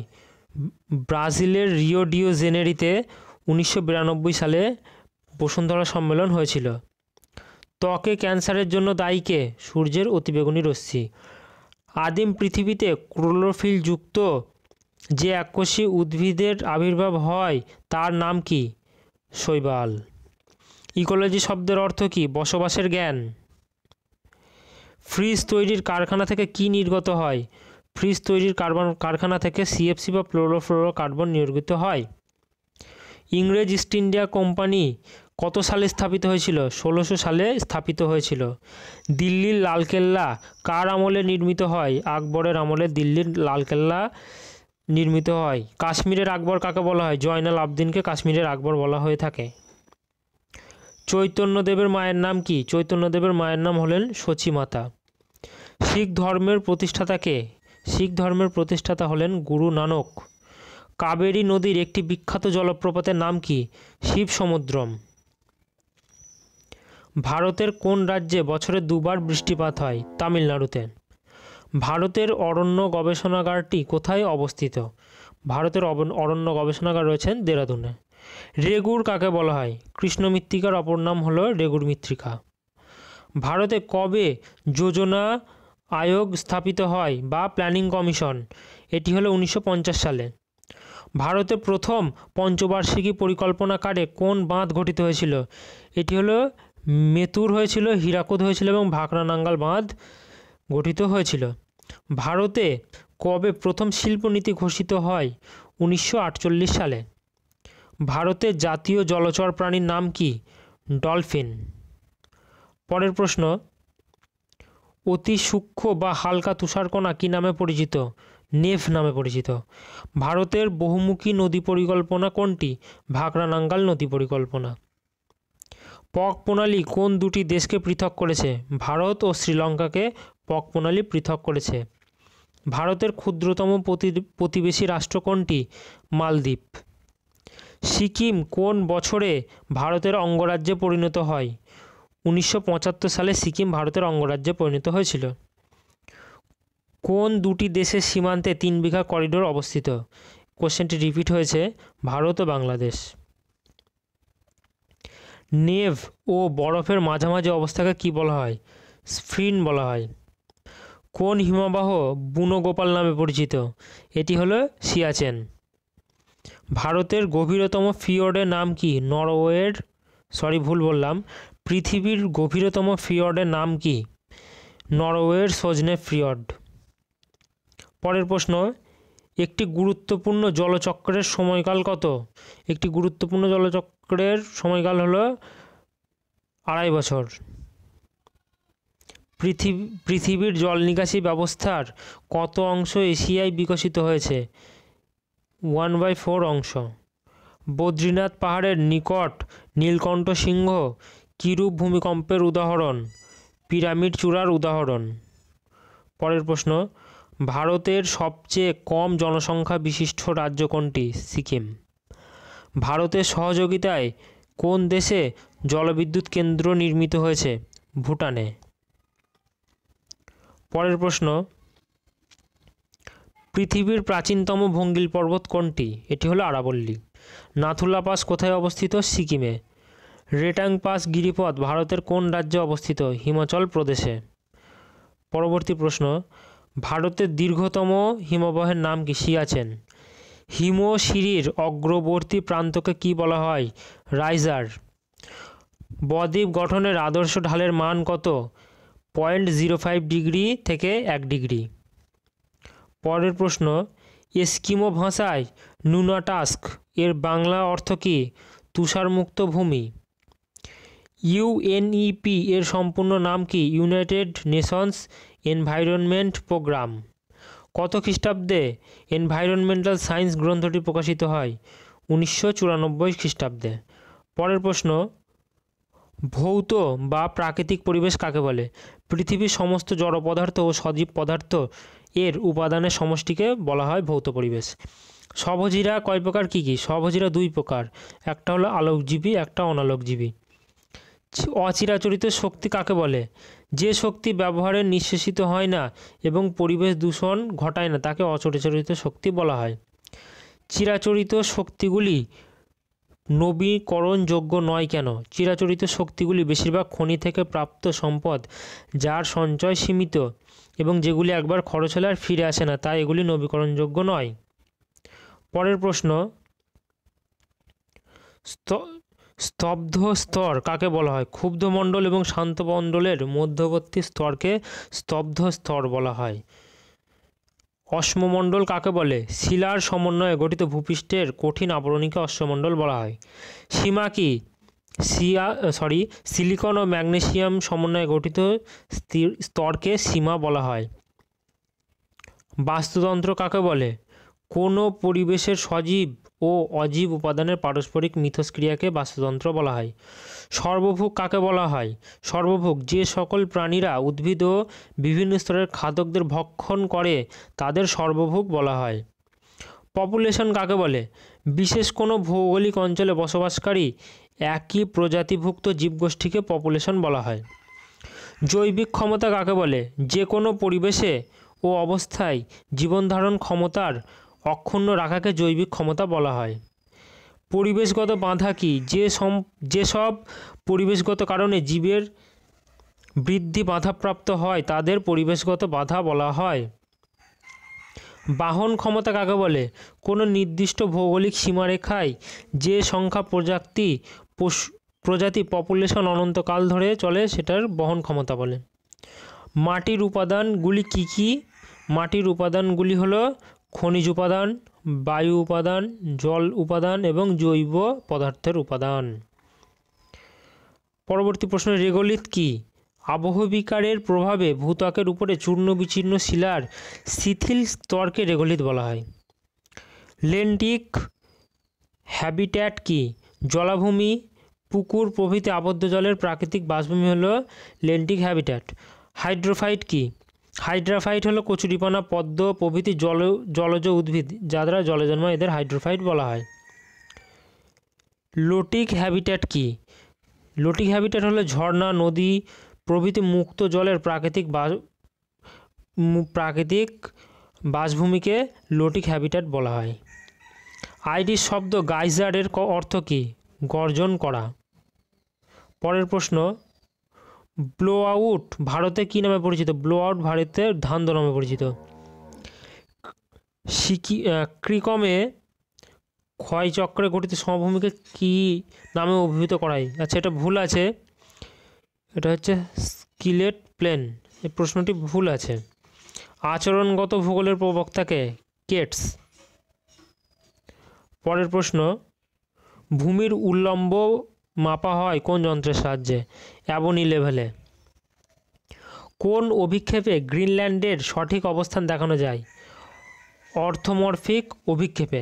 ব্রাজিলের রিও ডিও জেনেরিতে 1992 সালে বসুন্ধরা সম্মেলন হয়েছিল। ত্বকে ক্যান্সারের জন্য দায়ী কে? সূর্যের অতিবেগুনি রশ্মি। আদিম পৃথিবীতে ক্লোরোফিল যুক্ত যে এককোষী উদ্ভিদের আবির্ভাব হয় তার নাম কি? শৈবাল। ইকোলজি শব্দের অর্থ কি? বসবাসের জ্ঞান। ফ্রিজ তৈরির কারখানা থেকে কি নির্গত হয়? ফ্রিজ তৈরির কারখানা থেকে সিএফসি বা ক্লোরোফ্লোরোকার্বন নির্গত হয়। ইংরেজ ইস্ট ইন্ডিয়া কোম্পানি কত সালে স্থাপিত হয়েছিল? 1600 সালে স্থাপিত হয়েছিল। দিল্লির লালকেল্লা কার আমলে নির্মিত হয়? আকবরের আমলে দিল্লির লালকেল্লা নির্মিত হয়। কাশ্মীরের আকবর কাকে বলা হয়? জয়নাল আবদিনকে কাশ্মীরের আকবর বলা হয়ে থাকে। চৈতন্যদেবের মায়ের নাম কি? চৈতন্যদেবের মায়ের নাম হলেন সচী মাতা। শিখ ধর্মের প্রতিষ্ঠাতা কে? শিখ ধর্মের প্রতিষ্ঠাতা হলেন গুরু নানক। কাবেরী নদীর একটি বিখ্যাত জলপ্রপাতের নাম কি? শিব সমুদ্রম। ভারতের কোন রাজ্যে বছরে 2 বার বৃষ্টিপাত হয়? তামিলনাড়ুতে। ভারতের অরণ্য গবেষণাগারটি কোথায় অবস্থিত? ভারতের অরণ্য গবেষণাগার রয়েছেন দেরাদুনে। রেগুর কাকে বলা হয়? কৃষ্ণ মৃত্তিকার অপর নাম হলো রেগুর মৃত্তিকা। ভারতে কবে যোজনা আয়োগ স্থাপিত হয় বা প্ল্যানিং কমিশন? এটি হলো 1950 সালে। ভারতে প্রথম পঞ্চবার্ষিকী পরিকল্পনাকারে কোন বাঁধ গঠিত হয়েছিল? এটি হলো মেতুর হয়েছিল, হীরাকুদ হয়েছিল এবং ভাকরা নাঙ্গাল বাঁধ গঠিত হয়েছিল। ভারতে কবে প্রথম শিল্পনীতি ঘোষিত হয়? 1948 সালে। ভারতের জাতীয় জলচর প্রাণীর নাম কি? ডলফিন। পরের প্রশ্ন, অতি সূক্ষ্ম বা হালকা তুষারকণা কী নামে পরিচিত? নেভ নামে পরিচিত। ভারতের বহুমুখী নদী পরিকল্পনা কোনটি? ভাকরা নাঙ্গাল নদী পরিকল্পনা। পক প্রণালী কোন দুটি দেশকে পৃথক করেছে? ভারত ও শ্রীলঙ্কাকে পক প্রণালী পৃথক করেছে। ভারতের ক্ষুদ্রতম প্রতিবেশী রাষ্ট্র কোনটি? মালদ্বীপ। সিকিম কোন বছরে ভারতের অঙ্গরাজ্যে পরিণত হয়? 1975 সালে সিকিম ভারতের অঙ্গরাজ্যে পরিণত হয়েছিল। কোন দুটি দেশের সীমান্তে 3 বিঘা করিডোর অবস্থিত? কোশ্চেনটি রিপিট হয়েছে, ভারত ও বাংলাদেশ। নেভ ও বরফের মাঝামাঝি অবস্থাকে কি বলা হয়? স্ফিন বলা হয়। কোন হিমবাহ বুনো গোপাল নামে পরিচিত? এটি হলো সিয়াচেন। ভারতের গভীরতম ফিয়র্ডের নাম কি? পৃথিবীর গভীরতম ফিয়র্ডের নাম কি? নরওয়ের সোজনে ফিয়র্ড। পরের প্রশ্ন, একটি গুরুত্বপূর্ণ জলচক্রের সময়কাল কত? একটি গুরুত্বপূর্ণ জলচক্রের সময়কাল হলো 2.5 বছর। পৃথিবীর জল নিকাশি ব্যবস্থার কত অংশ এশিয়ায় বিকশিত হয়েছে? 1/4 অংশ। বদ্রীনাথ পাহাড়ের নিকট নীলকণ্ঠ সিংহ কিরূপ ভূমিকম্পের উদাহরণ? পিরামিড চূড়ার উদাহরণ। পরের প্রশ্ন, ভারতের সবচেয়ে কম জনসংখ্যা বিশিষ্ট রাজ্য কোনটি? সিকিম। ভারতের সহযোগিতায় কোন দেশে জলবিদ্যুৎ কেন্দ্র নির্মিত হয়েছে? ভুটানে। পরের প্রশ্ন, পৃথিবীর প্রাচীনতম ভঙ্গিল পর্বত কোনটি? এটি হলো আরাবল্লী। নাথুলা পাস কোথায় অবস্থিত? সিকিমে। রেটাং পাস গিরিপথ ভারতের কোন রাজ্যে অবস্থিত? হিমাচল প্রদেশে। পরবর্তী প্রশ্ন, ভারতের দীর্ঘতম হিমবাহের নাম কি? সিয়াচেন। হিমশিরির অগ্রবর্তী প্রান্তকে কি বলা হয়? রাইজার। বদ্বীপ গঠনের আদর্শ ঢালের মান কত? 0.05 ডিগ্রি থেকে 1 ডিগ্রি। পরের প্রশ্ন, এস্কিমো ভাষায় নুনাটাস্ক এর বাংলা অর্থ কী? তুষারমুক্ত ভূমি। ইউএনইপি এর সম্পূর্ণ নাম কি? United Nations Environment Programme. কত খ্রিস্টাব্দে এনভায়রনমেন্টাল সায়েন্স গ্রন্থটি প্রকাশিত হয়? 1994 খ্রিস্টাব্দে। পরের প্রশ্ন, ভৌত বা প্রাকৃতিক পরিবেশ কাকে বলে? পৃথিবীর সমস্ত জড় পদার্থ ও সজীব পদার্থ এর উপাদানের সমষ্টিকে বলা হয় ভৌত পরিবেশ। স্বভোজীরা কয় প্রকার, কী কী? স্বভোজীরা দুই প্রকার, একটা হলো আলোকজীবী, একটা অনালোকজীবী। অচিরাচরিত শক্তি কাকে বলে? যে শক্তি ব্যবহারে নিঃশেষিত হয় না এবং পরিবেশ দূষণ ঘটায় না তাকে অচিরাচরিত শক্তি বলা হয়। চিরাচরিত শক্তিগুলি নবীকরণযোগ্য নয় কেন? চিরাচরিত শক্তিগুলি বেশিরভাগ খনি থেকে প্রাপ্ত সম্পদ, যার সঞ্চয় সীমিত এবং যেগুলি একবার খরচ হলে আর ফিরে আসে না, তাই এগুলি নবীকরণযোগ্য নয়। পরের প্রশ্ন, স্তব্ধ স্তর কাকে বলা হয়? ক্ষুব্ধ মণ্ডল এবং শান্ত মণ্ডলের মধ্যবর্তী স্তরকে স্তব্ধ স্তর বলা হয়। অশ্মমণ্ডল কাকে বলে? শিলার সমন্বয়ে গঠিত ভূপৃষ্ঠের কঠিন আবরণীকে অশ্মমণ্ডল বলা হয়। সীমা কি? সিলিকন ও ম্যাগনেসিয়াম সমন্বয়ে গঠিত স্তরকে সীমা বলা হয়। বাস্তুতন্ত্র কাকে বলে? কোনো পরিবেশের সজীব ও অজীব উপাদানের পারস্পরিক মিথস্ক্রিয়াকে বাস্তুতন্ত্র বলা হয়। সর্বভুক কাকে বলা হয়? সর্বভুক যে সকল প্রাণীরা উদ্ভিদ ও বিভিন্ন স্তরের খাদ্যদের ভক্ষণ করে তাদের সর্বভুক বলা হয়। পপুলেশন কাকে বলে? বিশেষ কোনো ভৌগোলিক অঞ্চলে বসবাসকারী একই প্রজাতিভুক্ত জীবগোষ্ঠীকে পপুলেশন বলা হয়। জৈবিক ক্ষমতা কাকে বলে? যে কোনো পরিবেশে ও অবস্থায় জীবনধারণ ক্ষমতার অক্ষুণ্ণ রাখাকে জৈবিক ক্ষমতা বলা হয়। পরিবেশগত বাধা কি? যেসব পরিবেশগত কারণে জীবের বৃদ্ধি বাধাপ্রাপ্ত হয় তাদের পরিবেশগত বাধা বলা হয়। বাহন ক্ষমতা কাকে বলে? কোনো নির্দিষ্ট ভৌগোলিক সীমারেখায় যে সংখ্যা প্রজাতি পপুলেশন অনন্তকাল ধরে চলে সেটার বহন ক্ষমতা বলে। মাটির উপাদানগুলি কি কি? মাটির উপাদানগুলি হলো খনিজ উপাদান, বায়ু উপাদান, জল উপাদান এবং জৈব পদার্থের উপাদান। পরবর্তী প্রশ্ন, রেগোলিথ কি? আবহবিকারের প্রভাবে ভূত্বকের উপরে চূর্ণ বিচীর্ণ শিলার শিথিল স্তরকে রেগোলিথ বলা হয়। লেন্টিক হ্যাবিট্যাট কি? জলাভূমি, পুকুর প্রভৃতি আবদ্ধ জলের প্রাকৃতিক বাসভূমি হলো লেন্টিক হ্যাবিট্যাট। হাইড্রোফাইট কি? হাইড্রোফাইট হলো কচুরিপানা, পদ্ম প্রভৃতি জলজ উদ্ভিদ যারা জলে জন্মায়, এদের হাইড্রোফাইট বলা হয়। লোটিক হ্যাবিট্যাট কি? লোটিক হ্যাবিট্যাট হলো ঝর্ণা, নদী প্রভৃতি মুক্ত জলের প্রাকৃতিক বাসভূমিকে লোটিক হ্যাবিট্যাট বলা হয়। আইরিশ শব্দ গাইজার এর অর্থ কী? গর্জন করা। পরের প্রশ্ন, ব্লো আউট ভারতে কী নামে পরিচিত? ব্লো আউট ভারতে ধান্ধ নামে পরিচিত। ক্রিকমে ক্ষয়চক্রে গঠিত সমভূমিকে কী নামে অভিহিত করা হয়? আচ্ছা, এটা ভুল আছে, এটা হচ্ছে স্কিলেট প্লেন। এই প্রশ্নটি ভুল আছে। আচরণগত ভূগোলের প্রবক্তাকে? কেটস। পরের প্রশ্ন, ভূমির উল্লম্ব মাপা হয় কোন যন্ত্রের সাহায্যে? অ্যাবনি লেভেলে। কোন অভিক্ষেপে গ্রিনল্যান্ডের সঠিক অবস্থান দেখানো যায়? অর্থমরফিক অভিক্ষেপে।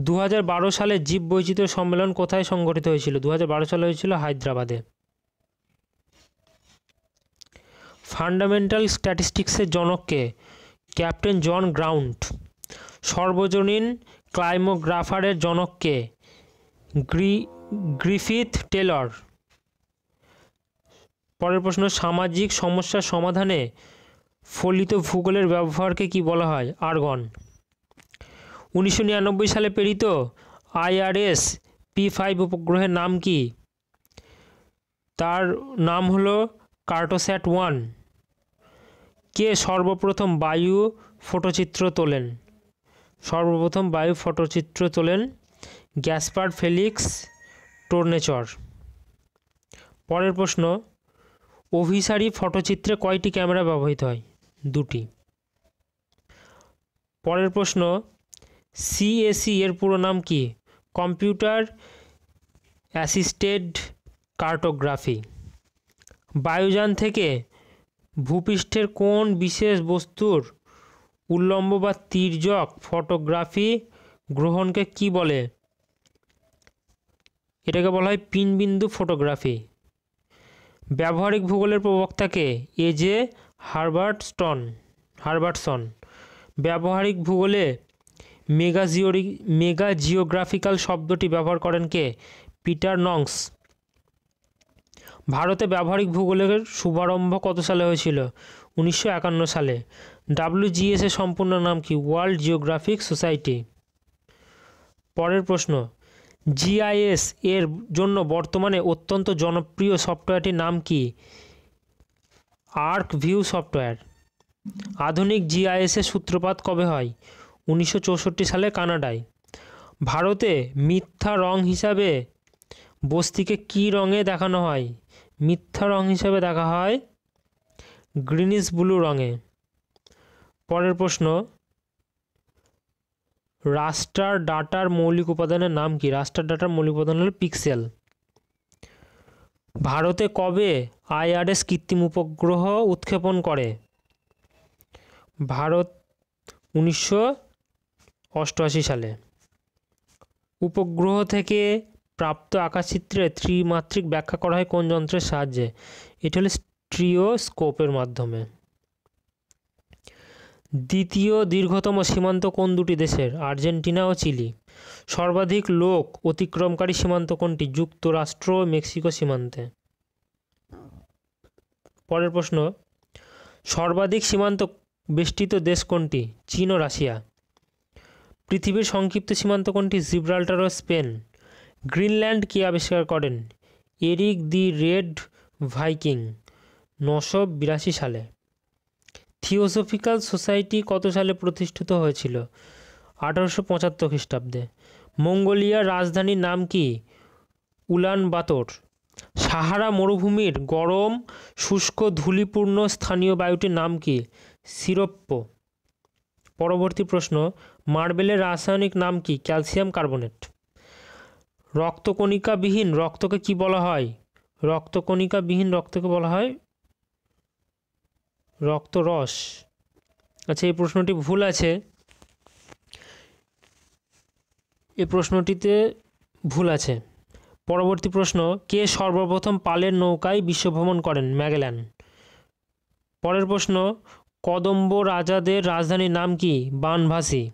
2012 সালে জীববৈচিত্র্য সম্মেলন কোথায় সংগঠিত হয়েছিল? 2012 সালে হয়েছিল হায়দ্রাবাদে। ফান্ডামেন্টাল স্ট্যাটিস্টিক্সের জনককে? Captain John Graunt. সর্বজনীন ক্লাইমোগ্রাফারের জনককে? Griffith Taylor. পরের প্রশ্ন, সামাজিক সমস্যার সমাধানে ফলিত ভূগোলের ব্যবহারকে কি বলা হয়? আর্গন। 1999 সালে প্রেরিত IRS P5 উপগ্রহের নাম কি? তার নাম হলো কার্টোস্যাট 1। কে সর্বপ্রথম বায়ু ফটোচিত্র তোলেন? Gaspard Felix Tournachon. পরের প্রশ্ন, অভিসারী ফটোচিত্রে কয়টি ক্যামেরা ব্যবহৃত হয়? 2টি। পরের প্রশ্ন, সিএসি এর পুরো নাম কি? Computer assisted cartography. বায়ুযান থেকে ভূপৃষ্ঠের কোন বিশেষ বস্তুর উল্লম্ব বা তির্যক ফটোগ্রাফি গ্রহণকে কি বলে? এটাকে বলা হয় পিনবিন্দু ফটোগ্রাফি। ব্যবহারিক ভূগোলের প্রবক্তাকে এজে হার্বার্টসন। ব্যবহারিক ভূগোলে মেগা জিওগ্রাফিক্যাল শব্দটি ব্যবহার করেন কে? পিটার নংস। ভারতে ব্যবহারিক ভূগোলের শুভারম্ভ কত সালে হয়েছিল? 1951 সালে। WGS এর সম্পূর্ণ নাম কি? World geographic society. পরের প্রশ্ন, GIS এর জন্য বর্তমানে অত্যন্ত জনপ্রিয় সফটওয়্যারটির নাম কি? আর্কভিউ সফটওয়্যার। আধুনিক GIS এর সূত্রপাত কবে হয়? 1964 সালে কানাডায়। ভারতে মিথ্যা রং হিসাবে বস্তিকে কি রঙে দেখানো হয়? মিথ্যা রং হিসাবে দেখা হয় গ্রিনিশ ব্লু রঙে। পরের প্রশ্ন, রাস্টার ডাটার মৌলিক উপাদানের নাম কি? রাস্টার ডাটার মৌলিক উপাদান হল পিক্সেল। ভারতে কবে IRS কৃত্রিম উপগ্রহ উৎক্ষেপণ করে? ভারত 1988 সালে। উপগ্রহ থেকে প্রাপ্ত আকাশচিত্রের ত্রিমাত্রিক ব্যাখ্যা করা হয় কোন যন্ত্রের সাহায্যে? এটি হলো স্টিরিওস্কোপের মাধ্যমে। দ্বিতীয় দীর্ঘতম সীমান্ত কোন দুটি দেশের? আর্জেন্টিনা ও চিলি। সর্বাধিক লোক অতিক্রমকারী সীমান্ত কোনটি? যুক্তরাষ্ট্র ও মেক্সিকো সীমান্তে। পরের প্রশ্ন, সর্বাধিক সীমান্ত বেষ্টিত দেশ কোনটি? চীন ও রাশিয়া। পৃথিবীর সংক্ষিপ্ত সীমান্ত কোনটি? জিব্রাল্টার ও স্পেন। গ্রিনল্যান্ড কে আবিষ্কার করেন? এরিক দি রেড ভাইকিং 982 সালে। থিওসফিক্যাল সোসাইটি কত সালে প্রতিষ্ঠিত হয়েছিল? 1875 খ্রিস্টাব্দে। মঙ্গোলিয়ার রাজধানীর নাম কি? উলানবাতর। সাহারা মরুভূমির গরম শুষ্ক ধূলিপূর্ণ স্থানীয় বায়ুটির নাম কি? সিরপ্প। পরবর্তী প্রশ্ন, মার্বেলের রাসায়নিক নাম কি? Calcium carbonate. রক্তকণিকাবিহীন রক্তকে কি বলা হয়? রক্তকণিকাবিহীন রক্তকে বলা হয় রক্তরস। আচ্ছা, এই প্রশ্নটি ভুল আছে, এই প্রশ্নটিতে ভুল আছে। পরবর্তী প্রশ্ন, কে সর্বপ্রথম পালের নৌকায় বিশ্বভ্রমণ করেন? ম্যাগেলান। পরের প্রশ্ন, কদম্ব রাজাদের রাজধানীর নাম কি? বানভাসি।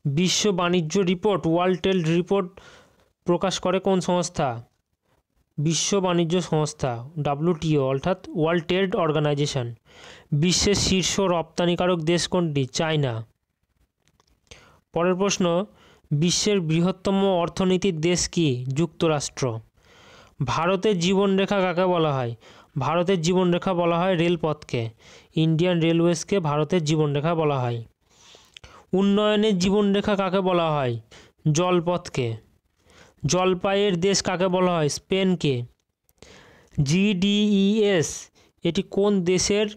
বিশ্ব বাণিজ্য রিপোর্ট ওয়ার্ল্ড ট্রেড রিপোর্ট প্রকাশ করে কোন সংস্থা? বিশ্ব বাণিজ্য সংস্থা WTO অর্থাৎ ওয়ার্ল্ড ট্রেড অর্গানাইজেশন। বিশ্বের শীর্ষ রপ্তানিকারক দেশ কোনটি? চায়না। পরের প্রশ্ন, বিশ্বের বৃহত্তম অর্থনীতির দেশ কি? যুক্তরাষ্ট্র। ভারতের জীবনরেখা কাকে বলা হয়? ভারতের জীবনরেখা বলা হয় রেলপথকে। ইন্ডিয়ান রেলওয়েজকে ভারতের জীবনরেখা বলা হয়। উন্নয়নের জীবনরেখা কাকে বলা হয়? জলপথকে। জলপাইয়ের দেশ কাকে বলা হয়? স্পেনকে। GDES এটি কোন দেশের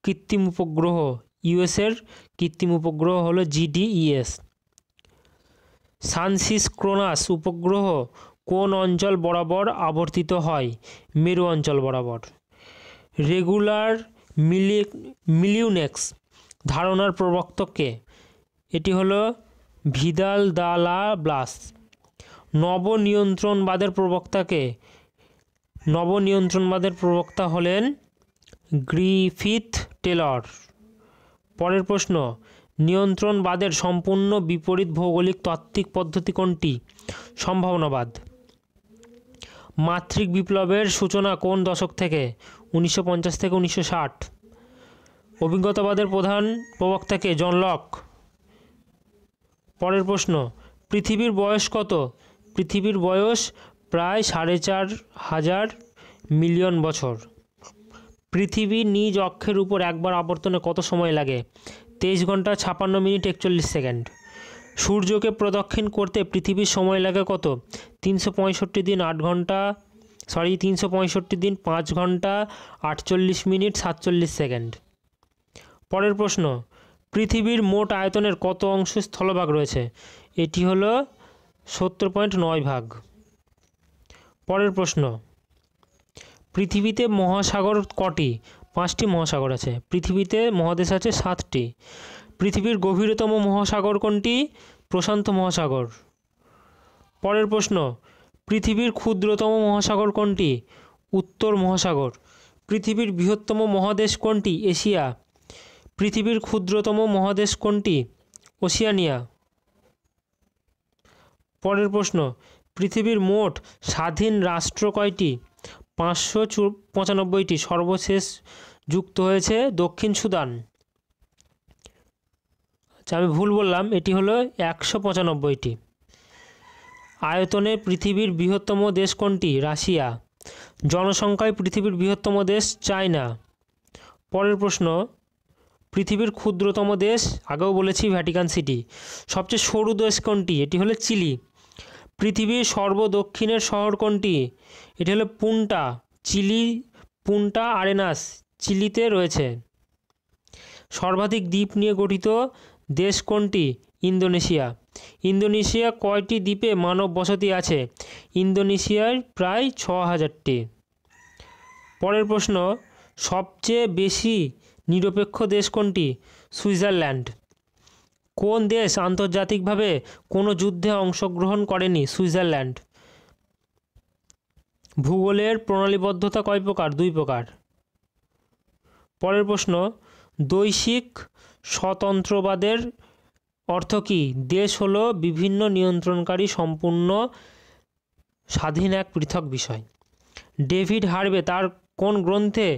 কৃত্রিম উপগ্রহ? ইউএসের কৃত্রিম উপগ্রহ হলো GDES। সানসিক্রোনাস উপগ্রহ কোন অঞ্চল বরাবর আবর্তিত হয়? মেরু অঞ্চল বরাবর। রেগুলার মিলিউনেক্স ধারণার প্রবক্তা কে? এটি হলো ভিদাল দা লা ব্লাস। নবনিয়ন্ত্রণবাদের প্রবক্তা কে? নবনিয়ন্ত্রণবাদের প্রবক্তা হলেন গ্রিফিথ টেলর। পরের প্রশ্ন, নিয়ন্ত্রণবাদের সম্পূর্ণ বিপরীত ভৌগোলিক তাত্ত্বিক পদ্ধতি কোনটি? সম্ভাবনাবাদ। মাত্রিক বিপ্লবের সূচনা কোন দশক থেকে? 1950 থেকে 1960। অভিজ্ঞতাবাদের প্রধান প্রবক্তা কে? John Locke. পরের প্রশ্ন, পৃথিবীর বয়স কত? পৃথিবীর বয়স প্রায় 4,500 মিলিয়ন বছর। পৃথিবী নিজ অক্ষের উপর একবার আবর্তনে কত সময় লাগে? 23 ঘন্টা 56 মিনিট 41 সেকেন্ড। সূর্যকে প্রদক্ষিণ করতে পৃথিবীর সময় লাগে কত? 365 দিন 5 ঘন্টা 48 মিনিট 47 সেকেন্ড। পরের প্রশ্ন, পৃথিবীর মোট আয়তনের কত অংশ স্থলভাগ রয়েছে? এটি হলো 70.9 ভাগ। পরের প্রশ্ন, পৃথিবীতে মহাসাগর কটি? 5টি মহাসাগর আছে। পৃথিবীতে মহাদেশ আছে 7টি। পৃথিবীর গভীরতম মহাসাগর কোনটি? প্রশান্ত মহাসাগর। পরের প্রশ্ন, পৃথিবীর ক্ষুদ্রতম মহাসাগর কোনটি? উত্তর মহাসাগর। পৃথিবীর বৃহত্তম মহাদেশ কোনটি? এশিয়া। পৃথিবীর ক্ষুদ্রতম মহাদেশ কোনটি? ওশিয়ানিয়া। পরের প্রশ্ন, পৃথিবীর মোট স্বাধীন রাষ্ট্র কয়টি? 595টি। সর্বশেষ যুক্ত হয়েছে দক্ষিণ সুদান। আচ্ছা, আমি ভুল বললাম, এটি হলো 195টি। আয়তনে পৃথিবীর বৃহত্তম দেশ কোনটি? রাশিয়া। জনসংখ্যায় পৃথিবীর বৃহত্তম দেশ চায়না। পরের প্রশ্ন, পৃথিবীর ক্ষুদ্রতম দেশ, আগেও বলেছি ভ্যাটিকান সিটি। সবচেয়ে সরু দেশ কোনটি? এটি হলো চিলি। পৃথিবীর সর্বদক্ষিণের শহর কোনটি? এটি হলো পুন্টা। চিলি পুন্টা আরেনাস চিলিতে রয়েছে। সর্বাধিক দ্বীপ নিয়ে গঠিত দেশ কোনটি? ইন্দোনেশিয়া। ইন্দোনেশিয়া কয়টি দ্বীপে মানব বসতি আছে? ইন্দোনেশিয়ায় প্রায় 6000টি। পরের প্রশ্ন, সবচেয়ে বেশি নিরপেক্ষ দেশ কোনটি? সুইজারল্যান্ড। কোন দেশ আন্তর্জাতিকভাবে কোনো যুদ্ধে অংশগ্রহণ করেনি? সুইজারল্যান্ড। ভূগোলের প্রণালীবদ্ধতা কয় প্রকার? 2 প্রকার। পরের প্রশ্ন, বৈশ্বিক স্বতন্ত্রবাদের অর্থ কী? দেশ হলো বিভিন্ন নিয়ন্ত্রণকারী সম্পূর্ণ স্বাধীন এক পৃথক বিষয়। ডেভিড হার্ভে তার কোন গ্রন্থে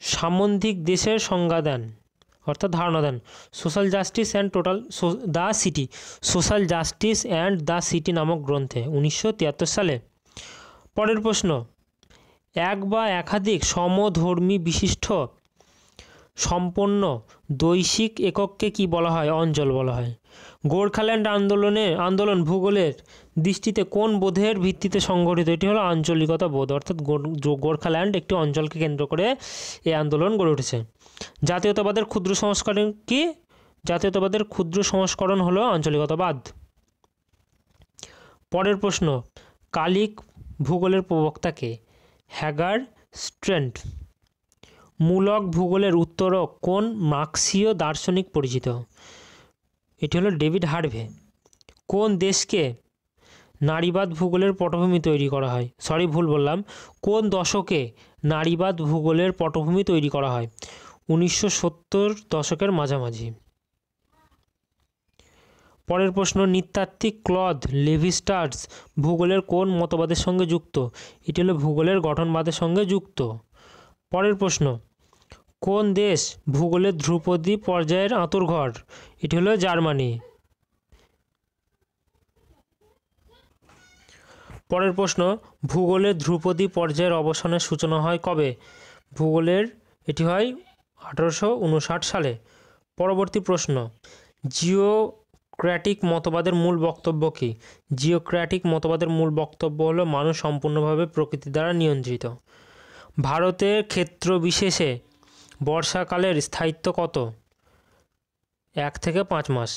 সামন্তিক দেশের সংজ্ঞা দেন, অর্থাৎ ধারণা দেন? Social justice and the city. Social justice and the city নামক গ্রন্থে 1973 সালে। পরের প্রশ্ন, এক বা একাধিক সমধর্মী বিশিষ্ট সম্পন্ন দৈশিক একককে কি বলা হয়? অঞ্চল বলা হয়। গোর্খাল্যান্ড আন্দোলন ভূগোলের দৃষ্টিতে কোন বোধের ভিত্তিতে সংগঠিত? এটি হলো আঞ্চলিকতা বোধ, অর্থাৎ গোর্খাল্যান্ড একটি অঞ্চলকে কেন্দ্র করে এই আন্দোলন গড়ে উঠেছে। জাতীয়তাবাদের ক্ষুদ্র সংস্করণ কি? জাতীয়তাবাদের ক্ষুদ্র সংস্করণ হলো আঞ্চলিকতাবাদ। পরের প্রশ্ন, কালিক ভূগোলের প্রবক্তা কে? হ্যাগার স্ট্রেন্ট। মূলক ভূগোলের উত্তরক কোন মার্ক্সীয় দার্শনিক পরিচিত? এটি হলো ডেভিড হার্ভে। কোন দেশকে নারীবাদ ভূগোলের পটভূমি তৈরি করা হয়? ভুল বললাম। কোন দশকে নারীবাদ ভূগোলের পটভূমি তৈরি করা হয়? 1970 দশকের মাঝামাঝি। পরের প্রশ্ন, নৃতাত্ত্বিক ক্লদ লেভি-স্ট্রাউস ভূগোলের কোন মতবাদের সঙ্গে যুক্ত? এটি হলো ভূগোলের গঠনবাদের সঙ্গে যুক্ত। পরের প্রশ্ন, কোন দেশ ভূগোলের ধ্রুপদী পর্যায়ের আঁতুড়ঘর? এটি হলো জার্মানি। পরের প্রশ্ন, ভূগোলের ধ্রুপদী পর্যায়ের অবসানের সূচনা হয় কবে? ভূগোলের এটি হয় 1859 সালে। পরবর্তী প্রশ্ন, জিওক্র্যাটিক মতবাদের মূল বক্তব্য কী? জিওক্র্যাটিক মতবাদের মূল বক্তব্য হলো মানুষ সম্পূর্ণভাবে প্রকৃতি দ্বারা নিয়ন্ত্রিত। ভারতের ক্ষেত্র বিশেষে বর্ষাকালের স্থায়িত্ব কত? 1 থেকে 5 মাস।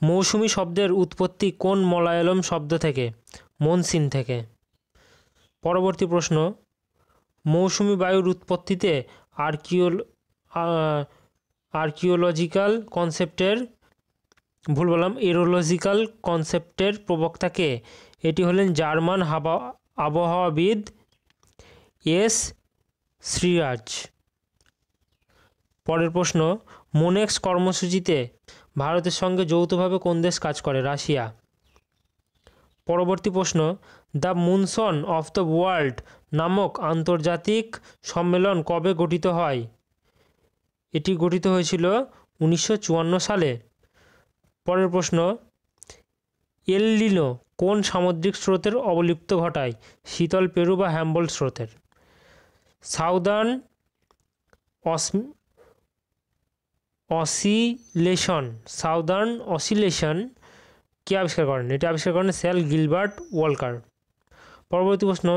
মৌসুমি শব্দের উৎপত্তি কোন মালয়ালম শব্দ থেকে? মনসিন থেকে। পরবর্তী প্রশ্ন, মৌসুমি বায়ুর উৎপত্তিতে আর্কিওলজিক্যাল কনসেপ্টের এরোলজিক্যাল কনসেপ্টের প্রবক্তা কে? এটি হলেন জার্মান আবহাওয়াবিদ এস শ্রীরাজ। পরের প্রশ্ন, মোনেক্স কর্মসূচিতে ভারতের সঙ্গে যৌথভাবে কোন দেশ কাজ করে? রাশিয়া। পরবর্তী প্রশ্ন, দ্য মুনসন অফ দ্য ওয়ার্ল্ড নামক আন্তর্জাতিক সম্মেলন কবে গঠিত হয়? এটি গঠিত হয়েছিল 1954 সালে। পরের প্রশ্ন, এল নিনো কোন সামুদ্রিক স্রোতের অবলিপ্ত ঘটায়? শীতল পেরু বা হ্যাম্বল্ট স্রোতের। সাউদার্ন অসিলেশন কে আবিষ্কার করেন? এটি আবিষ্কার করেন স্যার গিলবার্ট ওয়ালকার। পরবর্তী প্রশ্ন,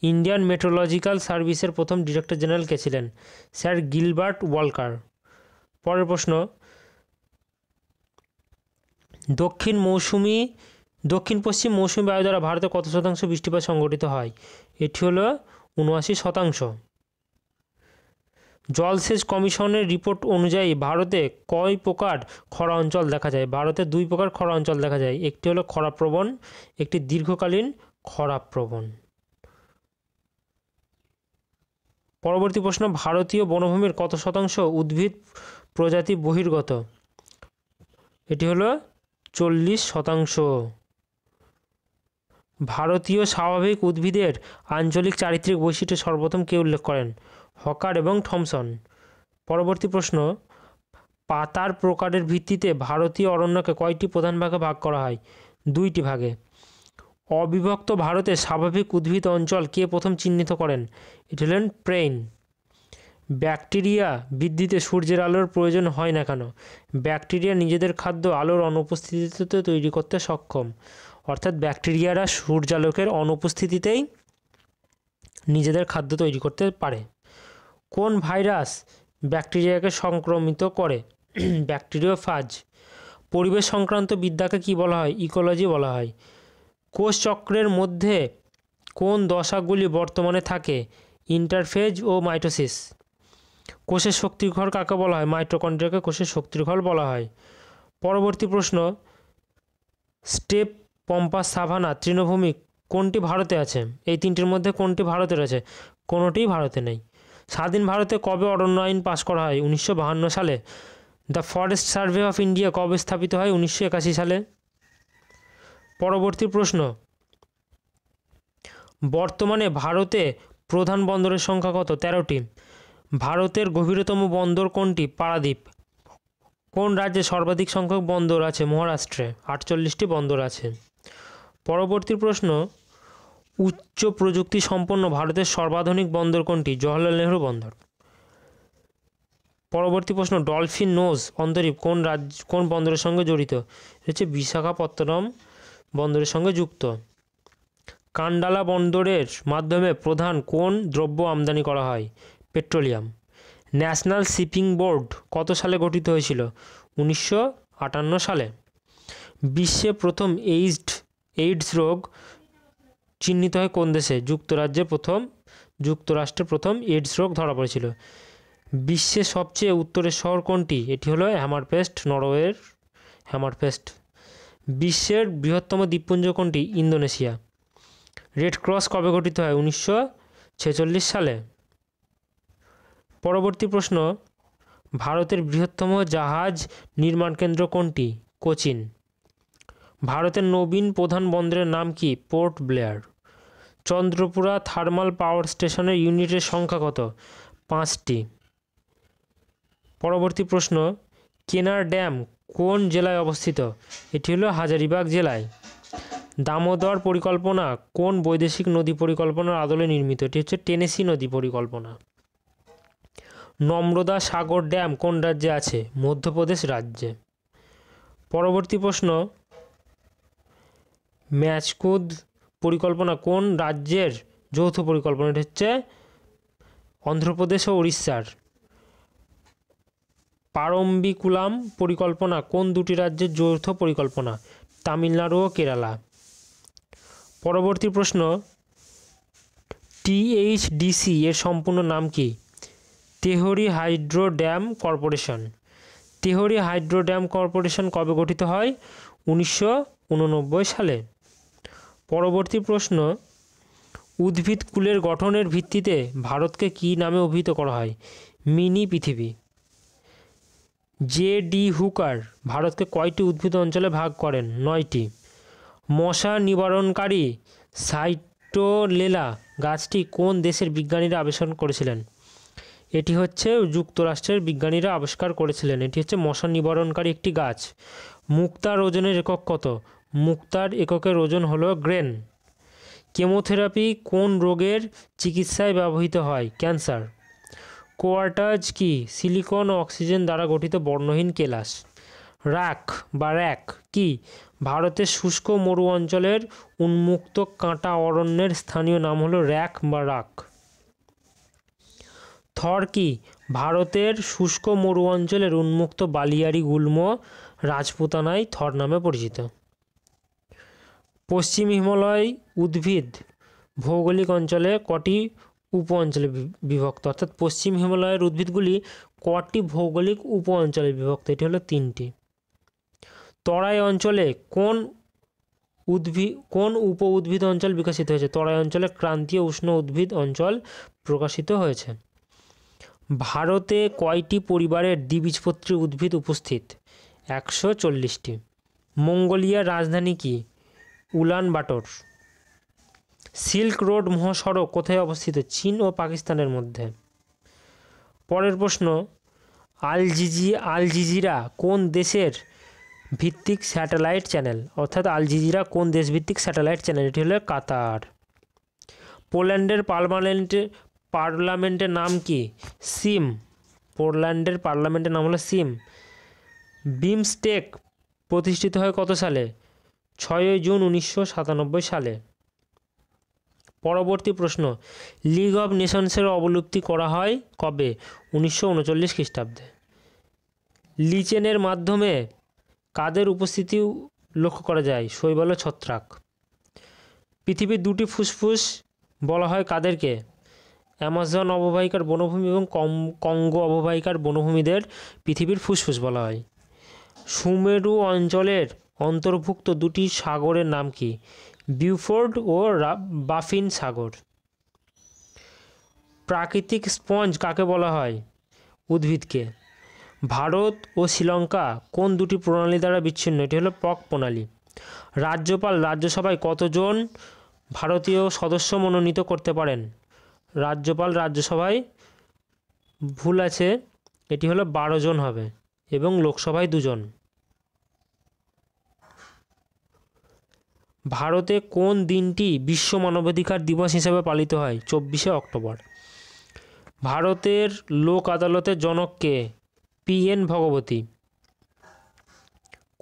ইন্ডিয়ান মেট্রোলজিক্যাল সার্ভিসের প্রথম ডিরেক্টর জেনারেল কে ছিলেন? Sir Gilbert walker. পরের প্রশ্ন, দক্ষিণ পশ্চিম মৌসুমী বায়ু দ্বারা ভারতে কত শতাংশ বৃষ্টিপাত সংঘটিত হয়? এটি হলো ৭৯%। জলসেচ কমিশনের রিপোর্ট অনুযায়ী ভারতে কয় প্রকার খরা অঞ্চল দেখা যায়? ভারতে 2 প্রকার খরা অঞ্চল দেখা যায়, একটি হলো খরাপ্রবণ, একটি দীর্ঘকালীন খরাপ্রবণ। পরবর্তী প্রশ্ন, ভারতীয় বনভূমির কত শতাংশ উদ্ভিদ প্রজাতি বহির্গত? এটি হলো 40%। ভারতীয় স্বাভাবিক উদ্ভিদের আঞ্চলিক চারিত্রিক বৈশিষ্ট্য সর্বপ্রথম কে উল্লেখ করেন? হকার এবং থমসন। পরবর্তী প্রশ্ন, পাতার প্রকারের ভিত্তিতে ভারতীয় অরণ্যকে কয়টি প্রধান ভাগে ভাগ করা হয়? 2টি ভাগে। অবিভক্ত ভারতের স্বাভাবিক উদ্ভিদ অঞ্চল কে প্রথম চিহ্নিত করেন? এটি হলেন প্রেইন। ব্যাকটেরিয়া বৃদ্ধিতে সূর্যের আলোর প্রয়োজন হয় না কেন? ব্যাকটেরিয়া নিজেদের খাদ্য আলোর অনুপস্থিতিতে তৈরি করতে সক্ষম, অর্থাৎ ব্যাকটেরিয়ারা সূর্যালোকের অনুপস্থিতিতেই নিজেদের খাদ্য তৈরি করতে পারে। কোন ভাইরাস ব্যাকটেরিয়াকে সংক্রমিত করে? ব্যাকটেরিওফাজ। পরিবেশ সংক্রান্ত বিদ্যাকে কি বলা হয়? ইকোলজি বলা হয়। কোষ চক্রের মধ্যে কোন দশাগুলি বর্তমানে থাকে? ইন্টারফেজ ও মাইটোসিস। কোষের শক্তির ঘর কাকে বলা হয়? মাইটোকন্ড্রিয়াকে কোষের শক্তির ঘর বলা হয়। পরবর্তী প্রশ্ন, স্টেপ, পম্পাস, সাভানা, তৃণভূমি কোনটি ভারতে আছে? এই তিনটির মধ্যে কোনটি ভারতের আছে? কোনোটিই ভারতে নেই। স্বাধীন ভারতে কবে অরণ্য আইন পাশ করা হয়? 1952 সালে। The forest survey of India কবে স্থাপিত হয়? 1981 সালে। পরবর্তী প্রশ্ন, বর্তমানে ভারতে প্রধান বন্দরের সংখ্যা কত? 13টি। ভারতের গভীরতম বন্দর কোনটি? পারাদ্বীপ। কোন রাজ্যে সর্বাধিক সংখ্যক বন্দর আছে? মহারাষ্ট্রে 48টি বন্দর আছে। পরবর্তী প্রশ্ন, উচ্চ প্রযুক্তি সম্পন্ন ভারতের সর্বাধুনিক বন্দর কোনটি? জওহরলাল নেহরু বন্দর। পরবর্তী প্রশ্ন, ডলফিন নোজ অন্তরীপ কোন বন্দরের সঙ্গে জড়িত? হচ্ছে বিশাখাপত্তনম বন্দরের সঙ্গে যুক্ত। কান্ডালা বন্দরের মাধ্যমে প্রধান কোন দ্রব্য আমদানি করা হয়? পেট্রোলিয়াম। ন্যাশনাল শিপিং বোর্ড কত সালে গঠিত হয়েছিল? 1958 সালে। বিশ্বে প্রথম এইডস রোগ চিহ্নিত হয় কোন দেশে? যুক্তরাষ্ট্রে প্রথম এইডস রোগ ধরা পড়েছিল। বিশ্বের সবচেয়ে উত্তরের শহর কোনটি? এটি হলো হ্যামারফেস্ট, নরওয়ের হ্যামারফেস্ট। বিশ্বের বৃহত্তম দ্বীপপুঞ্জ কোনটি? ইন্দোনেশিয়া। রেড ক্রস কবে গঠিত হয়? 1946 সালে। পরবর্তী প্রশ্ন, ভারতের বৃহত্তম জাহাজ নির্মাণ কেন্দ্র কোনটি? কোচিন। ভারতের নবীন প্রধান বন্দরের নাম কি? Port Blair. Chandrapura thermal power স্টেশনের ইউনিটের সংখ্যা কত? 5টি। পরবর্তী প্রশ্ন, কেনার ড্যাম কোন জেলায় অবস্থিত? এটি হলো হাজারিবাগ জেলায়। দামোদর পরিকল্পনা কোন বৈদেশিক নদী পরিকল্পনার আদলে নির্মিত? এটি হচ্ছে টেনেসি নদী পরিকল্পনা। নর্মদা সাগর ড্যাম কোন রাজ্যে আছে? মধ্যপ্রদেশ রাজ্যে। পরবর্তী প্রশ্ন, ম্যাচকুদ পরিকল্পনা কোন রাজ্যের যৌথ পরিকল্পনা? এটি হচ্ছে অন্ধ্রপ্রদেশ ও উড়িষ্যার। পারম্বিকুলাম পরিকল্পনা কোন দুটি রাজ্যের যৌথ পরিকল্পনা? তামিলনাড়ু ও কেরালা। পরবর্তী প্রশ্ন, THDC এর সম্পূর্ণ নাম কি? Tehri Hydro Dam Corporation. Tehri Hydro Dam Corporation কবে গঠিত হয়? 1989 সালে। পরবর্তী প্রশ্ন, উদ্ভিদকুলের গঠনের ভিত্তিতে ভারতকে কী নামে অভিহিত করা হয়? মিনি পৃথিবী। JD হুকার ভারতকে কয়টি উদ্ভিদ অঞ্চলে ভাগ করেন? 9টি। মশা নিবারণকারী সাইটোলেলা গাছটি কোন দেশের বিজ্ঞানীরা আবিষ্কার করেছিলেন? এটি হচ্ছে যুক্তরাষ্ট্রের বিজ্ঞানীরা আবিষ্কার করেছিলেন। এটি হচ্ছে মশা নিবারণকারী একটি গাছ। মুক্তার ওজনের একক কত? মুক্তার এককের ওজন হলো গ্রেন। কেমোথেরাপি কোন রোগের চিকিৎসায় ব্যবহৃত হয়? ক্যান্সার। কোয়ার্টাজ কি? সিলিকন ও অক্সিজেন দ্বারা গঠিত বর্ণহীন কেলাস। র্যাক কি? ভারতের শুষ্ক মরু অঞ্চলের উন্মুক্ত কাঁটা অরণ্যের স্থানীয় নাম হলো র্যাক বা রাক। থর কি? ভারতের শুষ্ক মরু অঞ্চলের উন্মুক্ত বালিয়াড়ি গুল্ম রাজপুতানায় থর নামে পরিচিত। পশ্চিম হিমালয় উদ্ভিদ ভৌগোলিক অঞ্চলে কটি উপ অঞ্চলে বিভক্ত, অর্থাৎ পশ্চিম হিমালয়ের উদ্ভিদগুলি কটি ভৌগোলিক উপ অঞ্চলে বিভক্ত, এটি হলো 3টি। তরাই অঞ্চলে কোন উপ উদ্ভিদ অঞ্চল বিকশিত হয়েছে? তরাই অঞ্চলে ক্রান্তীয় উষ্ণ উদ্ভিদ অঞ্চল প্রকাশিত হয়েছে। ভারতে কয়টি পরিবারের দ্বিবীজপত্রী উদ্ভিদ উপস্থিত? 140টি। মঙ্গোলিয়ার রাজধানী কি? উলানবাটর। সিল্ক রোড মহাসড়ক কোথায় অবস্থিত? চীন ও পাকিস্তানের মধ্যে। পরের প্রশ্ন, আল জাজিরা কোন দেশের ভিত্তিক স্যাটেলাইট চ্যানেল? অর্থাৎ আল জাজিরা কোন দেশ ভিত্তিক স্যাটেলাইট চ্যানেল? এটি হলো কাতার। পোল্যান্ডের পার্লামেন্টের নাম কি? সিম। পোল্যান্ডের পার্লামেন্টের নাম হলো সিম। বিমস্টেক প্রতিষ্ঠিত হয় কত সালে? 6 জুন 1997 সালে। পরবর্তী প্রশ্ন, লিগ অব নেশনসের অবলুপ্তি করা হয় কবে? 1939 খ্রিস্টাব্দে। লিচেনের মাধ্যমে কাদের উপস্থিতি লক্ষ্য করা যায়? শৈবাল ও ছত্রাক। পৃথিবীর 2টি ফুসফুস বলা হয় কাদেরকে? অ্যামাজন অববাহিকার বনভূমি এবং কঙ্গো অববাহিকার বনভূমিদের পৃথিবীর ফুসফুস বলা হয়। সুমেরু অঞ্চলের অন্তর্ভুক্ত 2টি সাগরের নাম কি? বিউফোর্ড ও বাফিন সাগর। প্রাকৃতিক স্পঞ্জ কাকে বলা হয়? উদ্ভিদকে। ভারত ও শ্রীলঙ্কা কোন 2টি প্রণালী দ্বারা বিচ্ছিন্ন? এটি হলো পক প্রণালী। রাজ্যপাল রাজ্যসভায় কতজন ভারতীয় সদস্য মনোনীত করতে পারেন? রাজ্যপাল রাজ্যসভায় ভুল আছে, এটি হলো 12 জন হবে এবং লোকসভায় 2 জন। ভারতে কোন দিনটি বিশ্ব মানবাধিকার দিবস হিসেবে পালিত হয়? 24শে অক্টোবর। ভারতের লোক আদালতের জনক কে? PN ভগবতী।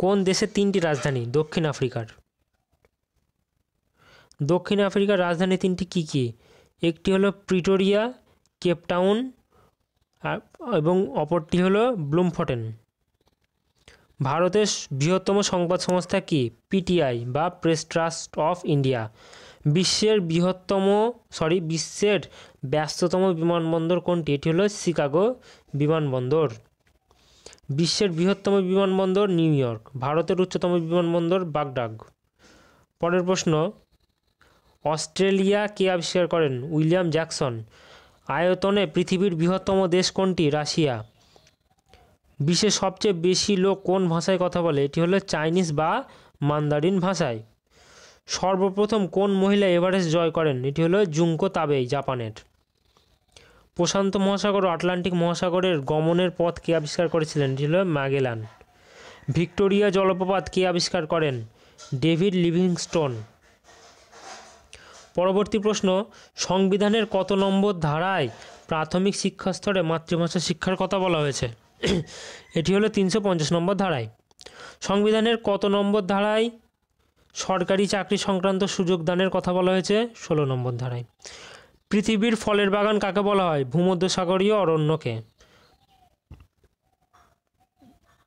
কোন দেশের 3টি রাজধানী? দক্ষিণ আফ্রিকার। দক্ষিণ আফ্রিকার রাজধানী 3টি কী কী? একটি হলো প্রিটোরিয়া, কেপটাউন এবং অপরটি হলো ব্লুমফটেন। ভারতের বৃহত্তম সংবাদ সংস্থা কি? PTI বা প্রেস ট্রাস্ট অফ ইন্ডিয়া। বিশ্বের ব্যস্ততম বিমানবন্দর কোনটি? এটি হলো শিকাগো বিমানবন্দর। বিশ্বের বৃহত্তম বিমানবন্দর নিউ ইয়র্ক। ভারতের উচ্চতম বিমানবন্দর বাগডাগ। পরের প্রশ্ন, অস্ট্রেলিয়া কে আবিষ্কার করেন? William Jackson. আয়তনে পৃথিবীর বৃহত্তম দেশ কোনটি? রাশিয়া। বিশ্বের সবচেয়ে বেশি লোক কোন ভাষায় কথা বলে? এটি হলো চাইনিজ বা মান্দারিন ভাষায়। সর্বপ্রথম কোন মহিলা এভারেস্ট জয় করেন? এটি হলো জুঙ্কো তাবেই, জাপানের। প্রশান্ত মহাসাগর ও আটলান্টিক মহাসাগরের গমনের পথ কে আবিষ্কার করেছিলেন? এটি হলো ম্যাগেলান। ভিক্টোরিয়া জলপ্রপাত কে আবিষ্কার করেন? David Livingstone. পরবর্তী প্রশ্ন, সংবিধানের কত নম্বর ধারায় প্রাথমিক শিক্ষা স্তরে মাতৃভাষা শিক্ষার কথা বলা হয়েছে? এটি হলো 350 নম্বর ধারায়। সংবিধানের কত নম্বর ধারায় সরকারি চাকরি সংক্রান্ত সুযোগ দানের কথা বলা হয়েছে? 16 নম্বর ধারায়। পৃথিবীর ফলের বাগান কাকে বলা হয়? ভূমধ্যসাগরীয় অরণ্যকে।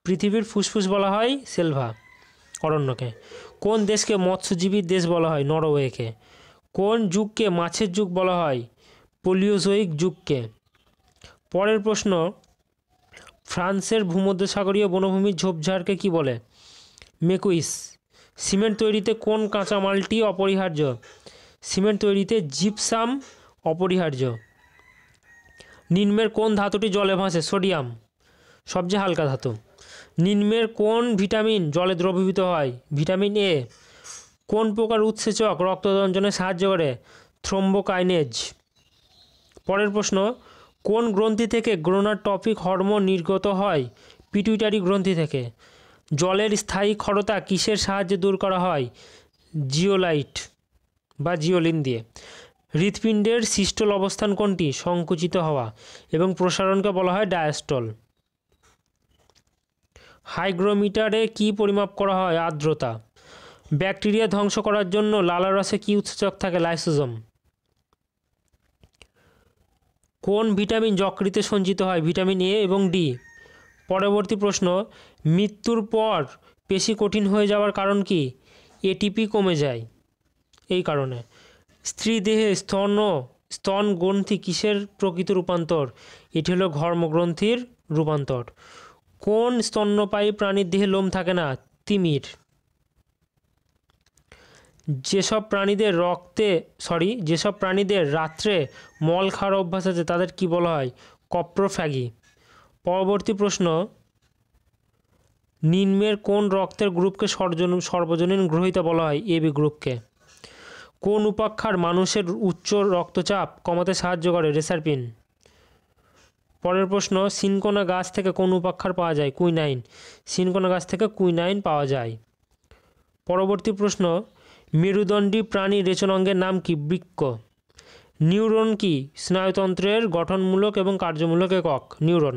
পৃথিবীর ফুসফুস বলা হয় সেলভা অরণ্যকে। কোন দেশকে মৎস্যজীবীর দেশ বলা হয়? নরওয়েকে। কোন যুগকে মাছের যুগ বলা হয়? পলিওজোয়িক যুগকে। পরের প্রশ্ন, ফ্রান্সের ভূমধ্যসাগরীয় বনভূমির ঝোপঝাড়কে কি বলে? মেকুইস। সিমেন্ট তৈরিতে কোন কাঁচামালটি অপরিহার্য? সিমেন্ট তৈরিতে জিপসাম অপরিহার্য। নিম্নের কোন ধাতুটি জলে ভাসে? সোডিয়াম, সবচেয়ে হালকা ধাতু। নিম্নের কোন ভিটামিন জলে দ্রবীভূত হয়? Vitamin A। কোন প্রকার উৎসেচক রক্তদঞ্জনে সাহায্য করে? থ্রোম্বোকাইনেজ। পরের প্রশ্ন, কোন গ্রন্থি থেকে গোনাডোট্রপিক হরমোন নির্গত হয়? পিটুইটারি গ্রন্থি থেকে। জলের স্থায়ী ক্ষরতা কিসের সাহায্যে দূর করা হয়? জিওলাইট বা জিওলিন দিয়ে। হৃৎপিণ্ডের সিস্টল অবস্থান কোনটি? সংকুচিত হওয়া এবং প্রসারণকে বলা হয় ডায়াস্টল। হাইগ্রোমিটারে কি পরিমাপ করা হয়? আর্দ্রতা। ব্যাকটেরিয়া ধ্বংস করার জন্য লালারসে কি উৎসেচক থাকে? লাইসোজোম। কোন ভিটামিন যকৃতে সঞ্চিত হয়? ভিটামিন এ এবং ডি। পরবর্তী প্রশ্ন, মৃত্যুর পর পেশি কঠিন হয়ে যাওয়ার কারণ কি? এটিপি কমে যায় এই কারণে। স্ত্রী দেহে স্তন গ্রন্থি কিসের প্রকৃত রূপান্তর? এটি হলো ঘর্মগ্রন্থির রূপান্তর। কোন স্তন্যপায়ী প্রাণীর দেহে লোম থাকে না? তিমির। যেসব প্রাণীদের রাত্রে মল খাওয়ার অভ্যাস আছে তাদের কি বলা হয়? কপ্রোফ্যাগি। পরবর্তী প্রশ্ন, নিম্নের কোন রক্তের গ্রুপকে সর্বজনীন গ্রহীতা বলা হয়? এবি গ্রুপকে। কোন উপাক্ষার মানুষের উচ্চ রক্তচাপ কমাতে সাহায্য করে? রেসারপিন। পরের প্রশ্ন, সিনকোনা গাছ থেকে কোন উপাক্ষার পাওয়া যায়? কুইনাইন। সিনকোনা গাছ থেকে কুইনাইন পাওয়া যায়। পরবর্তী প্রশ্ন, মেরুদণ্ডী প্রাণীর রেচনাঙ্গের নাম কি? বৃক্ক। নিউরন কি? স্নায়ুতন্ত্রের গঠনমূলক এবং কার্যমূলক একক। নিউরন।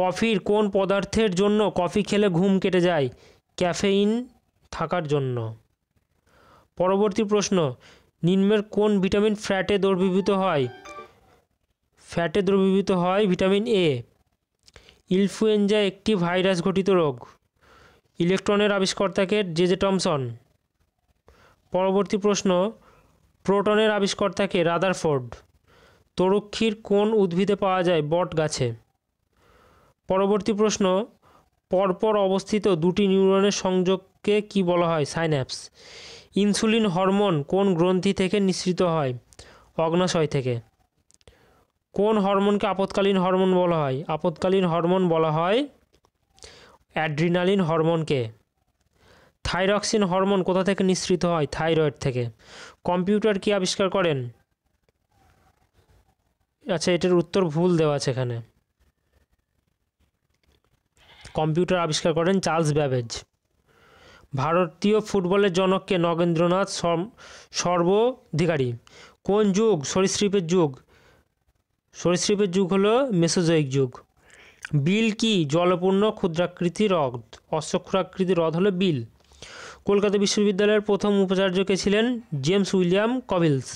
কফির কোন পদার্থের জন্য কফি খেলে ঘুম কেটে যায়? ক্যাফেইন থাকার জন্য। পরবর্তী প্রশ্ন, নিম্নের কোন ভিটামিন ফ্যাটে দ্রবীভূত হয়? Vitamin A. ইনফ্লুয়েঞ্জা একটি ভাইরাস ঘটিত রোগ। ইলেকট্রনের আবিষ্কর্তাকে? J Thomson. পরবর্তী প্রশ্ন, প্রোটনের আবিষ্কর্তাকে? রাদারফোর্ড। তরুক্ষীর কোন উদ্ভিদে পাওয়া যায়? বট গাছে। পরবর্তী প্রশ্ন, পরপর অবস্থিত দুটি নিউরনের সংযোগকে কি বলা হয়? সাইন্যাপস। ইনসুলিন হরমোন কোন গ্রন্থি থেকে নিঃসৃত হয়? অগ্ন্যাশয় থেকে। কোন হরমোনকে আপৎকালীন হরমোন বলা হয়? আপৎকালীন হরমোন বলা হয় অ্যাড্রিনালিন হরমোনকে। থাইরক্সিন হরমোন কোথা থেকে নিঃসৃত হয়? থাইরয়েড থেকে। কম্পিউটার কি আবিষ্কার করেন? আচ্ছা, এটার উত্তর ভুল দেওয়া আছে এখানে। কম্পিউটার আবিষ্কার করেন চার্লস ব্যাবেজ। ভারতীয় ফুটবলের জনককে? নগেন্দ্রনাথ সর্বাধিকারী। কোন যুগ সরীসৃপের যুগ? সরীসৃপের যুগ হলো মেসোজোয়িক যুগ। বিল কি? জলপূর্ণ ক্ষুদ্রাকৃতি হ্রদ। অশ্বক্ষুরাকৃতি হ্রদ হলো বিল। কলকাতা বিশ্ববিদ্যালয়ের প্রথম উপাচার্য কে ছিলেন? James William Colvile.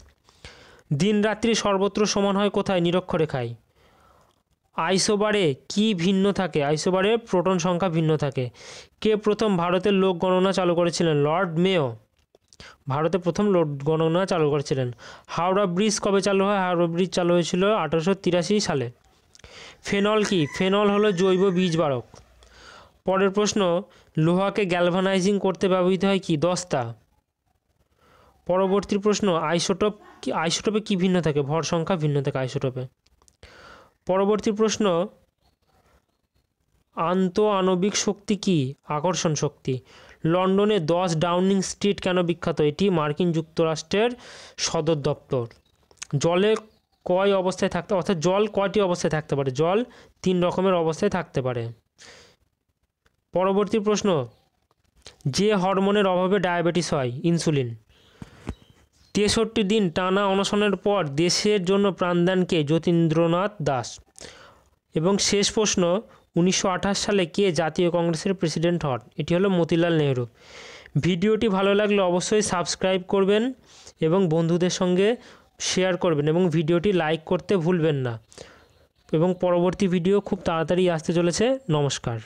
দিন রাত্রি সর্বত্র সমান হয় কোথায়? নিরক্ষরেখায়। আইসোবারে কি ভিন্ন থাকে? আইসোবারে প্রোটন সংখ্যা ভিন্ন থাকে। কে প্রথম ভারতের লোক গণনা চালু করেছিলেন? লর্ড মেয়ো ভারতে প্রথম লোক গণনা চালু করেছিলেন। হাওড়া ব্রিজ কবে চালু হয়? হাওড়া ব্রিজ চালু হয়েছিল 1883 সালে। ফেনল কি? ফেনল হলো জৈব বীজবারক। পরের প্রশ্ন, লোহাকে গ্যালভানাইজিং করতে ব্যবহৃত হয় কি? দস্তা। পরবর্তী প্রশ্ন, আইসোটোপে কি ভিন্ন থাকে? ভর সংখ্যা ভিন্ন থাকে আইসোটোপে। পরবর্তী প্রশ্ন, আন্তঃআণবিক শক্তি কি? আকর্ষণ শক্তি। লন্ডনে 10 ডাউনিং স্ট্রিট কেন বিখ্যাত? এটি মার্কিন যুক্তরাষ্ট্রের সদর দপ্তর। জলে কয় অবস্থায় থাকতে, অর্থাৎ জল কয়টি অবস্থায় থাকতে পারে? জল 3 রকমের অবস্থায় থাকতে পারে। পরবর্তী প্রশ্ন, যে হরমোনের অভাবে ডায়াবেটিস হয়? ইনসুলিন। 63 দিন টানা অনশনের পর দেশের জন্য প্রাণদান কে? যতীন্দ্রনাথ দাস। এবং শেষ প্রশ্ন, 1928 সালে কে জাতীয় কংগ্রেসের প্রেসিডেন্ট হন? এটি হলো মতিলাল নেহরু। ভিডিওটি ভালো লাগলে অবশ্যই সাবস্ক্রাইব করবেন এবং বন্ধুদের সঙ্গে শেয়ার করবেন এবং ভিডিওটি লাইক করতে ভুলবেন না। এবং পরবর্তী ভিডিও খুব তাড়াতাড়ি আসতে চলেছে। নমস্কার।